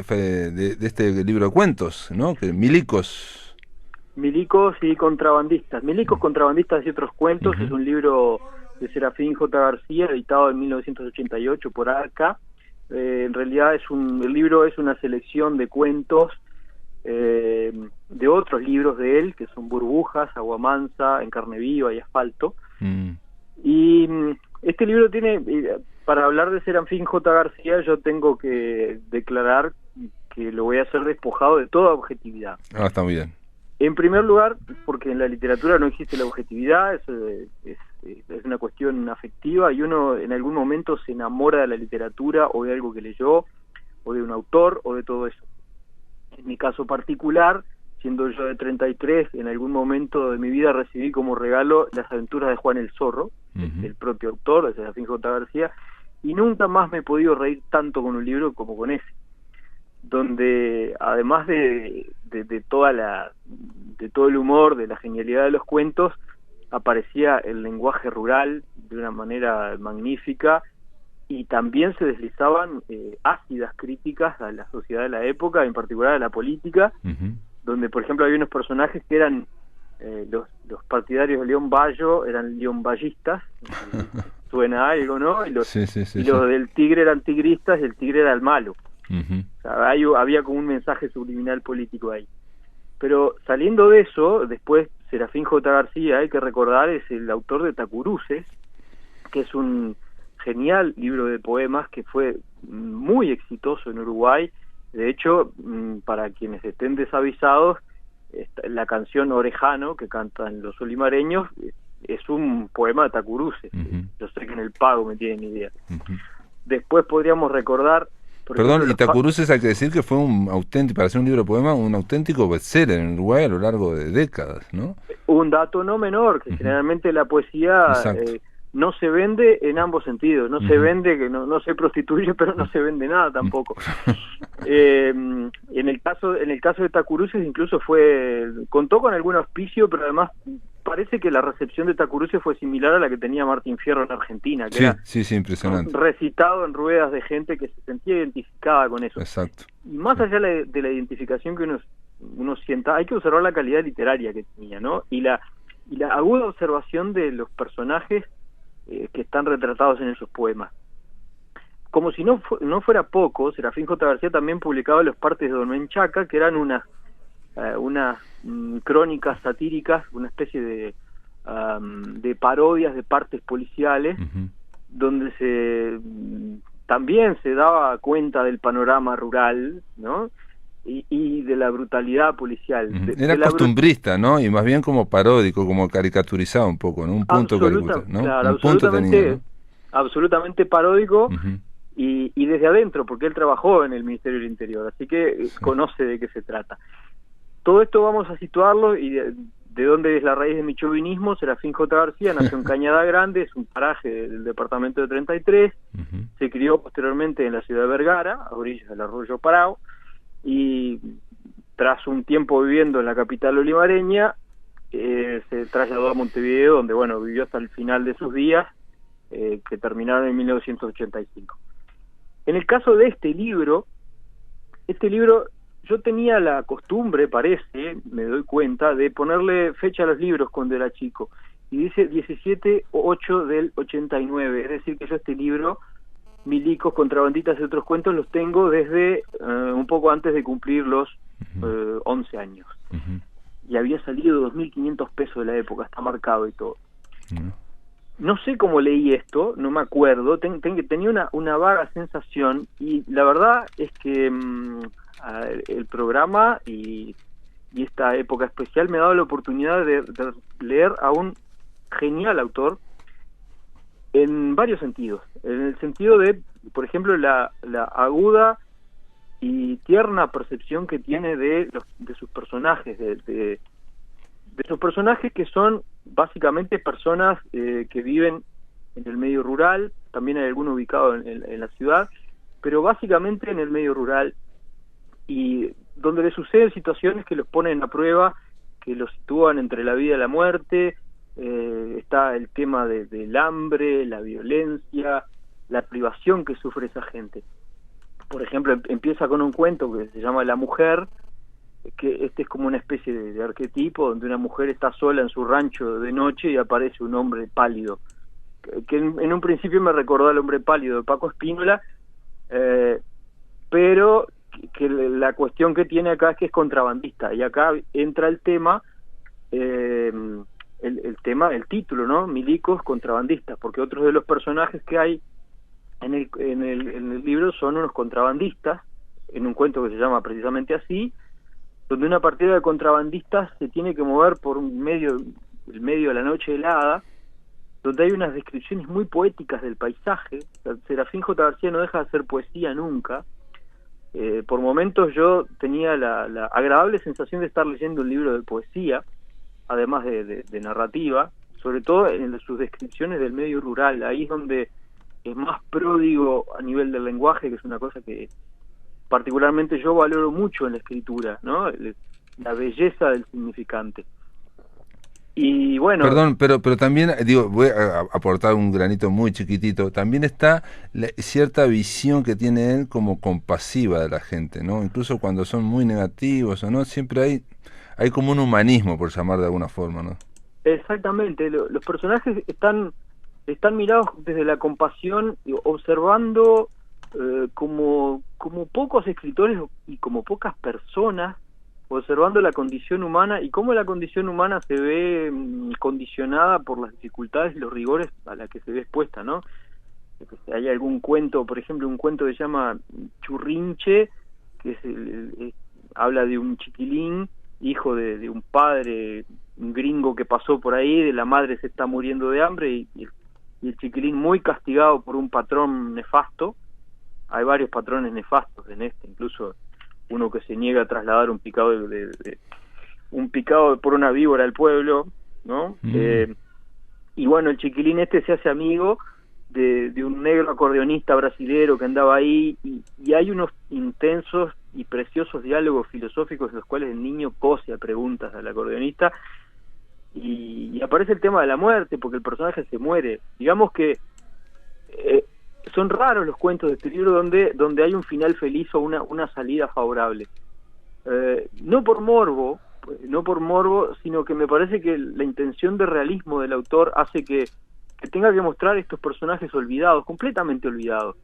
[SPEAKER 1] este libro de cuentos, ¿no? Milicos.
[SPEAKER 3] Milicos y contrabandistas. Milicos, contrabandistas y otros cuentos. Es un libro de Serafín J. García, editado en 1988 por Arca. En realidad el libro es una selección de cuentos de otros libros de él, que son Burbujas, Agua Mansa, En Carne Viva y Asfalto. Y este libro tiene, para hablar de Serafín J. García, yo tengo que declarar que lo voy a hacer despojado de toda objetividad.
[SPEAKER 1] Ah, está muy bien.
[SPEAKER 3] En primer lugar, porque en la literatura no existe la objetividad, es una cuestión afectiva, y uno en algún momento se enamora de la literatura o de algo que leyó, o de un autor, o de todo eso. En mi caso particular, siendo yo de 33, en algún momento de mi vida recibí como regalo Las aventuras de Juan el Zorro, el propio autor, de Serafín J. García, y nunca más me he podido reír tanto con un libro como con ese, donde además de todo el humor, de la genialidad de los cuentos, aparecía el lenguaje rural de una manera magnífica, y también se deslizaban ácidas críticas a la sociedad de la época, en particular a la política, donde por ejemplo había unos personajes que eran los partidarios de León Bayo, eran leonbayistas, suena algo, ¿no? Y los del Tigre eran tigristas, y el Tigre era el malo. O sea, había como un mensaje subliminal político ahí. Pero saliendo de eso, después Serafín J. García, hay que recordar, es el autor de Tacuruces, que es un genial libro de poemas que fue muy exitoso en Uruguay. De hecho, para quienes estén desavisados, la canción Orejano, que cantan los olimareños, es un poema de Tacuruces. Yo sé que en el Pago me tienen idea. Después podríamos recordar...
[SPEAKER 1] Perdón, y Tacuruces hay que decir que fue un auténtico, para hacer un libro de poema, un auténtico bestseller en Uruguay a lo largo de décadas, ¿no? Un
[SPEAKER 3] dato no menor, que generalmente la poesía no se vende en ambos sentidos, no se vende, que no se prostituye, pero no se vende nada tampoco. En el caso de Tacuruces incluso contó con algún auspicio, pero además parece que la recepción de Tacuruces fue similar a la que tenía Martín Fierro en Argentina, que era
[SPEAKER 1] impresionante,
[SPEAKER 3] recitado en ruedas de gente que se sentía identificada con eso.
[SPEAKER 1] Exacto.
[SPEAKER 3] Y más allá de la identificación que uno sienta, hay que observar la calidad literaria que tenía, ¿no? Y la aguda observación de los personajes que están retratados en esos poemas. Como si no fuera poco, Serafín J. García también publicaba Los partes de Don Menchaca, que eran unas crónicas satíricas, una especie de parodias de partes policiales, donde también se daba cuenta del panorama rural, ¿no? Y de la brutalidad policial.
[SPEAKER 1] Era costumbrista, ¿no? Y más bien como paródico, como caricaturizado un poco, ¿no? Un punto caricatura, ¿no?
[SPEAKER 3] Claro,
[SPEAKER 1] un punto tenía, ¿no?
[SPEAKER 3] Absolutamente paródico, y desde adentro, porque él trabajó en el Ministerio del Interior, así que conoce de qué se trata. Todo esto vamos a situarlo, y de dónde es la raíz de mi chauvinismo. Serafín J. García nació en Cañada Grande, es un paraje del departamento de 33, se crió posteriormente en la ciudad de Vergara, a orillas del arroyo Parao, y tras un tiempo viviendo en la capital olivareña, se trasladó a Montevideo, donde vivió hasta el final de sus días, que terminaron en 1985. En el caso de este libro yo tenía la costumbre, me doy cuenta, de ponerle fecha a los libros cuando era chico, y dice 17/8 del 89, es decir que yo este libro, Milicos, Contrabandistas y otros cuentos, los tengo desde un poco antes de cumplir los 11 años. Y había salido 2.500 pesos de la época, está marcado y todo. No sé cómo leí esto, no me acuerdo, tenía una vaga sensación, y la verdad es que el programa y esta época especial me ha dado la oportunidad de leer a un genial autor en varios sentidos. En el sentido de, por ejemplo, la aguda y tierna percepción que tiene de sus personajes, de sus personajes que son básicamente personas que viven en el medio rural, también hay alguno ubicado en la ciudad, pero básicamente en el medio rural, y donde le suceden situaciones que los ponen a prueba, que los sitúan entre la vida y la muerte. Está el tema del hambre, la violencia, la privación que sufre esa gente. Por ejemplo, empieza con un cuento que se llama La Mujer, que este es como una especie de arquetipo donde una mujer está sola en su rancho de noche y aparece un hombre pálido, que en un principio me recordó al hombre pálido de Paco Spínola, pero que la cuestión que tiene acá es que es contrabandista, y acá entra el tema, el título, ¿no? Milicos contrabandistas, porque otros de los personajes que hay en el libro son unos contrabandistas, en un cuento que se llama precisamente así, donde una partida de contrabandistas se tiene que mover por el medio de la noche helada, donde hay unas descripciones muy poéticas del paisaje. O sea, Serafín J. García no deja de hacer poesía nunca. Por momentos yo tenía la agradable sensación de estar leyendo un libro de poesía, además de narrativa, sobre todo en sus descripciones del medio rural. Ahí es donde es más pródigo a nivel del lenguaje, que es una cosa que particularmente yo valoro mucho en la escritura, ¿no? La belleza del significante. Y bueno...
[SPEAKER 1] Perdón, pero también, digo, voy a aportar un granito muy chiquitito, también está cierta visión que tiene él como compasiva de la gente, ¿no? Incluso cuando son muy negativos o no, siempre hay como un humanismo, por llamar de alguna forma, ¿no?
[SPEAKER 3] Exactamente, los personajes están mirados desde la compasión, observando como pocos escritores y como pocas personas, observando la condición humana y cómo la condición humana se ve condicionada por las dificultades y los rigores a la que se ve expuesta, ¿no? Hay algún cuento, por ejemplo, un cuento que se llama Churrinche, que habla de un chiquilín, hijo de un padre, un gringo que pasó por ahí, de la madre se está muriendo de hambre y el chiquilín muy castigado por un patrón nefasto. Hay varios patrones nefastos en incluso uno que se niega a trasladar un picado por una víbora al pueblo, ¿no? Y bueno, el chiquilín se hace amigo de un negro acordeonista brasilero que andaba ahí, y hay unos intensos y preciosos diálogos filosóficos en los cuales el niño cose a preguntas al acordeonista, y aparece el tema de la muerte, porque el personaje se muere. Digamos que son raros los cuentos de este libro donde hay un final feliz o una salida favorable. No por morbo, sino que me parece que la intención de realismo del autor hace que tenga que mostrar estos personajes olvidados, completamente olvidados,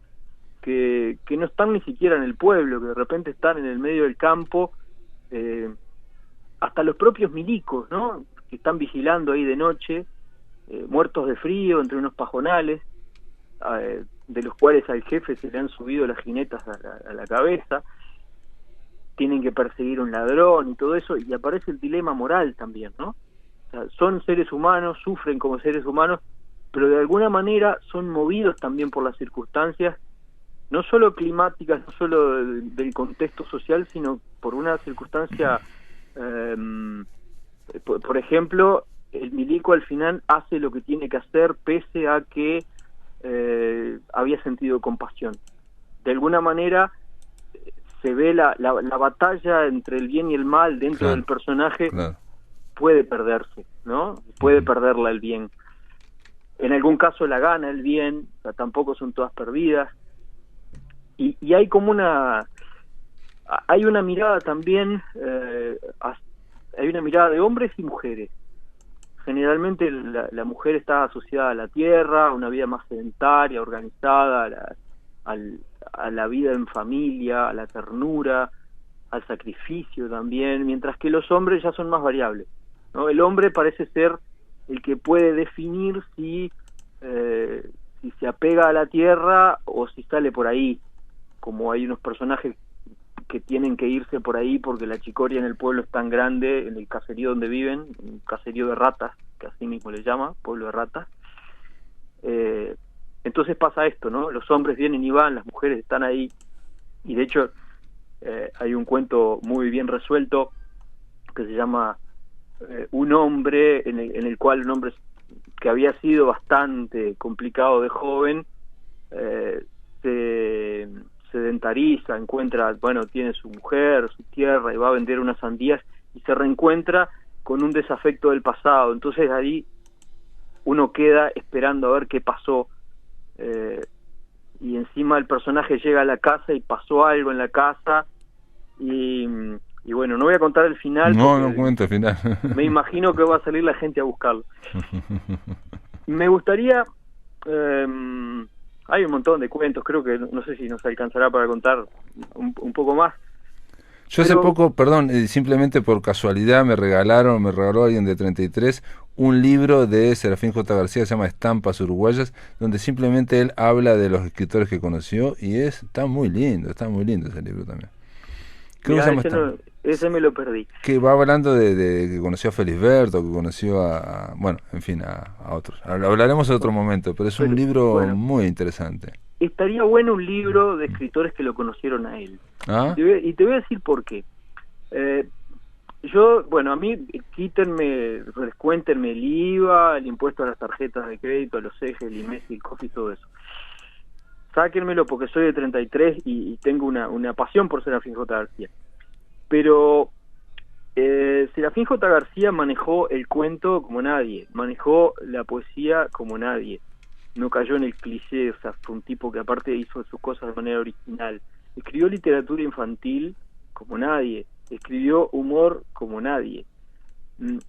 [SPEAKER 3] que no están ni siquiera en el pueblo, que de repente están en el medio del campo, hasta los propios milicos, ¿no? Que están vigilando ahí de noche, muertos de frío entre unos pajonales, de los cuales al jefe se le han subido las jinetas a la cabeza, tienen que perseguir a un ladrón y todo eso, y aparece el dilema moral también, ¿no? O sea, son seres humanos, sufren como seres humanos, pero de alguna manera son movidos también por las circunstancias, no solo climáticas, no solo del contexto social, sino por una circunstancia, por ejemplo, el milico al final hace lo que tiene que hacer pese a que había sentido compasión. De alguna manera se ve la batalla entre el bien y el mal dentro del personaje, puede perderse, ¿no? Puede perderla el bien. En algún caso la gana el bien, o sea, tampoco son todas perdidas. Y hay como hay una mirada también, hay una mirada de hombres y mujeres. Generalmente la mujer está asociada a la tierra, a una vida más sedentaria, organizada, a la vida en familia, a la ternura, al sacrificio también, mientras que los hombres ya son más variables, ¿no? El hombre parece ser el que puede definir si se apega a la tierra o si sale por ahí, como hay unos personajes que tienen que irse por ahí porque la chicoria en el pueblo es tan grande, en el caserío donde viven, un caserío de ratas, que así mismo le llama, pueblo de ratas. Entonces pasa esto, ¿no? Los hombres vienen y van, las mujeres están ahí, y de hecho hay un cuento muy bien resuelto que se llama Un hombre, en el cual un hombre que había sido bastante complicado de joven, se sedentariza, encuentra, bueno, tiene su mujer, su tierra, y va a vender unas sandías, y se reencuentra con un desafecto del pasado. Entonces ahí uno queda esperando a ver qué pasó, y encima el personaje llega a la casa y pasó algo en la casa, y bueno, no voy a contar el final.
[SPEAKER 1] No cuento el final.
[SPEAKER 3] Me imagino que va a salir la gente a buscarlo. Me gustaría, hay un montón de cuentos, creo que no sé si nos alcanzará para contar un poco más.
[SPEAKER 1] Yo hace poco, perdón, simplemente por casualidad me regaló alguien de 33 un libro de Serafín J. García, se llama Estampas Uruguayas, donde simplemente él habla de los escritores que conoció, y está muy lindo ese libro también. Creo
[SPEAKER 3] Mirá,
[SPEAKER 1] que se llama
[SPEAKER 3] ese me lo perdí.
[SPEAKER 1] Que va hablando de que conoció a Felisberto, que conoció bueno, en fin, a otros. Hablaremos en otro momento, pero es un libro muy interesante.
[SPEAKER 3] Estaría bueno un libro de escritores que lo conocieron a él.
[SPEAKER 1] ¿Ah?
[SPEAKER 3] Y te voy a decir por qué. Yo, bueno, a mí, descuéntenme el IVA, el impuesto a las tarjetas de crédito, a los ejes, el IMESI, el COFI, todo eso. Sáquenmelo porque soy de 33 y tengo una pasión por Serafín J. García. Pero Serafín J. García manejó el cuento como nadie, manejó la poesía como nadie. No cayó en el cliché, o sea, fue un tipo que aparte hizo sus cosas de manera original. Escribió literatura infantil como nadie, escribió humor como nadie.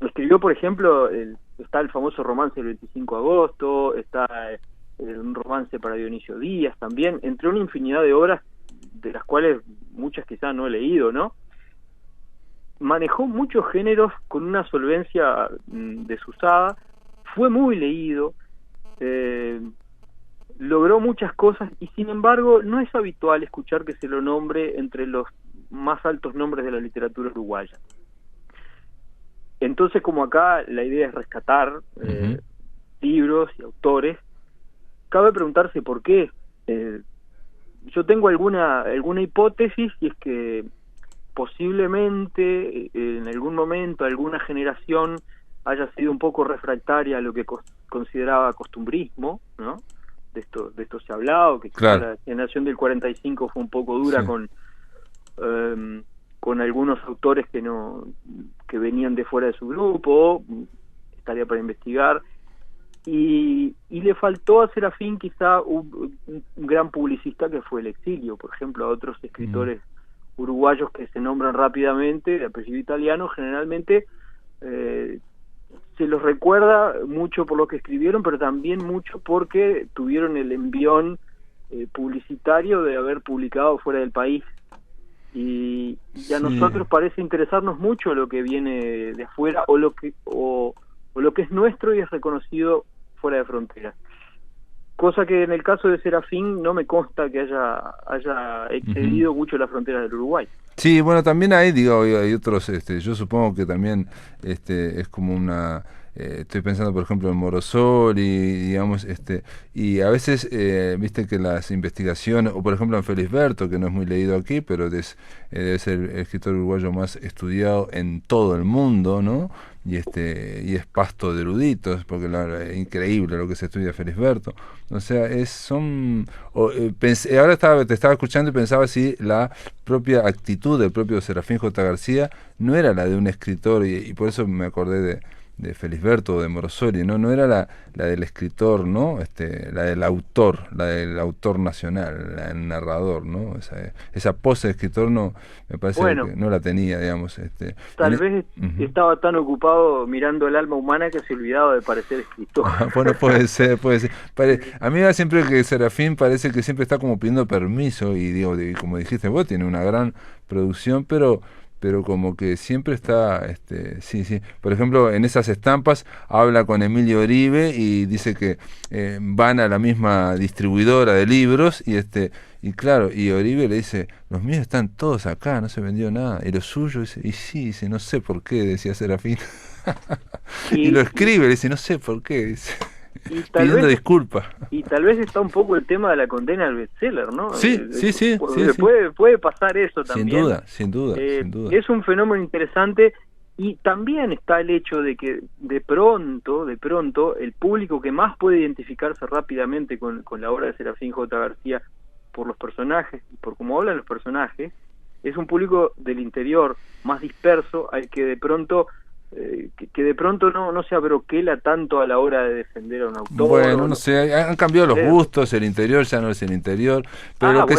[SPEAKER 3] Escribió, por ejemplo, está el famoso romance del 25 de agosto, está un romance para Dionisio Díaz también, entre una infinidad de obras, de las cuales muchas quizás no he leído, ¿no? Manejó muchos géneros con una solvencia desusada, fue muy leído, logró muchas cosas, y sin embargo no es habitual escuchar que se lo nombre entre los más altos nombres de la literatura uruguaya. Entonces, como acá la idea es rescatar libros y autores, cabe preguntarse por qué. Yo tengo alguna hipótesis, y es que posiblemente en algún momento alguna generación haya sido un poco refractaria a lo que consideraba costumbrismo, ¿no? De esto se ha hablado, que
[SPEAKER 1] claro,
[SPEAKER 3] la generación del 45 fue un poco dura, sí, con algunos autores que venían de fuera de su grupo, estaría para investigar, y le faltó a Serafín quizá un gran publicista, que fue el exilio. Por ejemplo, a otros escritores uruguayos que se nombran rápidamente, de apellido italiano, generalmente se los recuerda mucho por lo que escribieron, pero también mucho porque tuvieron el envión publicitario de haber publicado fuera del país. Y a nosotros parece interesarnos mucho lo que viene de afuera, o lo que es nuestro y es reconocido fuera de fronteras. Cosa que en el caso de Serafín no me consta que haya excedido mucho las fronteras del Uruguay.
[SPEAKER 1] Sí, bueno, también hay otros, yo supongo que también es como una... estoy pensando, por ejemplo, en Morosoli, digamos, y a veces, viste que las investigaciones, o por ejemplo en Felisberto, que no es muy leído aquí, pero debe ser el escritor uruguayo más estudiado en todo el mundo, ¿no? Y es pasto de eruditos, porque es increíble lo que se estudia Felisberto. O sea, ahora te estaba escuchando y pensaba si la propia actitud del propio Serafín J. García no era la de un escritor, y por eso me acordé de Felisberto o de Morosoli, no era la del escritor, ¿no? La del autor nacional, el narrador, ¿no? Esa pose de escritor me parece que no la tenía, digamos.
[SPEAKER 3] Tal vez estaba tan ocupado mirando el alma humana que se olvidaba de parecer escritor.
[SPEAKER 1] Bueno, puede ser. A mí me da siempre que Serafín parece que siempre está como pidiendo permiso, y como dijiste vos, tiene una gran producción, pero como que siempre está, sí. Por ejemplo, en esas estampas habla con Emilio Oribe y dice que van a la misma distribuidora de libros, y claro, y Oribe le dice, los míos están todos acá, no se vendió nada, y los suyos, dice, no sé por qué, decía Serafín. Y lo escribe, le dice, no sé por qué, dice,
[SPEAKER 3] y tal
[SPEAKER 1] pidiendo
[SPEAKER 3] vez,
[SPEAKER 1] disculpas.
[SPEAKER 3] y tal vez está un poco el tema de la condena al bestseller, ¿no?
[SPEAKER 1] Sí.
[SPEAKER 3] Puede pasar eso también.
[SPEAKER 1] Sin duda.
[SPEAKER 3] Es un fenómeno interesante, y también está el hecho de que de pronto, el público que más puede identificarse rápidamente con la obra de Serafín J. García por los personajes, por cómo hablan los personajes, es un público del interior, más disperso, al que de pronto no se abroquela tanto a la hora de defender a un autor.
[SPEAKER 1] Bueno, no sé, han cambiado los gustos, el interior ya no es el interior, pero lo que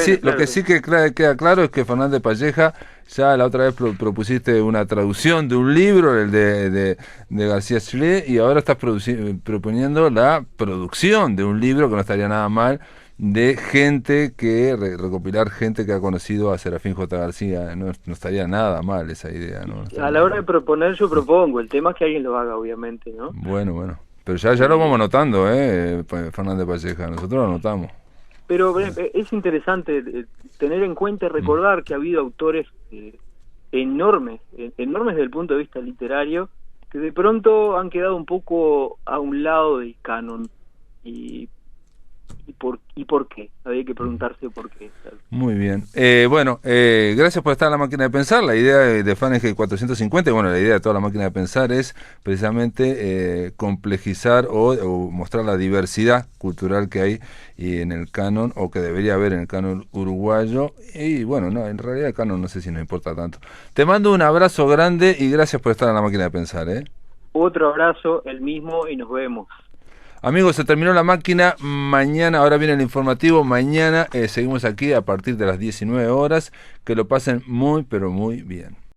[SPEAKER 1] sí que queda claro es que Fernández Palleja, ya la otra vez propusiste una traducción de un libro, el de García Chile, y ahora estás proponiendo la producción de un libro, que no estaría nada mal, de gente recopilar gente que ha conocido a Serafín J. García. No estaría nada mal esa idea, ¿no?
[SPEAKER 3] A la hora de proponer yo propongo, el tema es que alguien lo haga, obviamente, ¿no?
[SPEAKER 1] Bueno, pero ya lo vamos anotando, Fernández Palleja, nosotros lo anotamos.
[SPEAKER 3] Pero es interesante tener en cuenta y recordar que ha habido autores enormes desde el punto de vista literario, que de pronto han quedado un poco a un lado del canon. ¿Y por qué? Había que preguntarse por qué.
[SPEAKER 1] Muy bien. Gracias por estar en La Máquina de Pensar. La idea de Fahrenheit 450, la idea de toda La Máquina de Pensar es precisamente complejizar o mostrar la diversidad cultural que hay en el canon, o que debería haber en el canon uruguayo. Y en realidad el canon no sé si nos importa tanto. Te mando un abrazo grande y gracias por estar en La Máquina de Pensar.
[SPEAKER 3] Otro abrazo, el mismo, y nos vemos.
[SPEAKER 1] Amigos, se terminó La Máquina. Mañana, ahora viene el informativo. Mañana seguimos aquí a partir de las 19 horas. Que lo pasen muy, pero muy bien.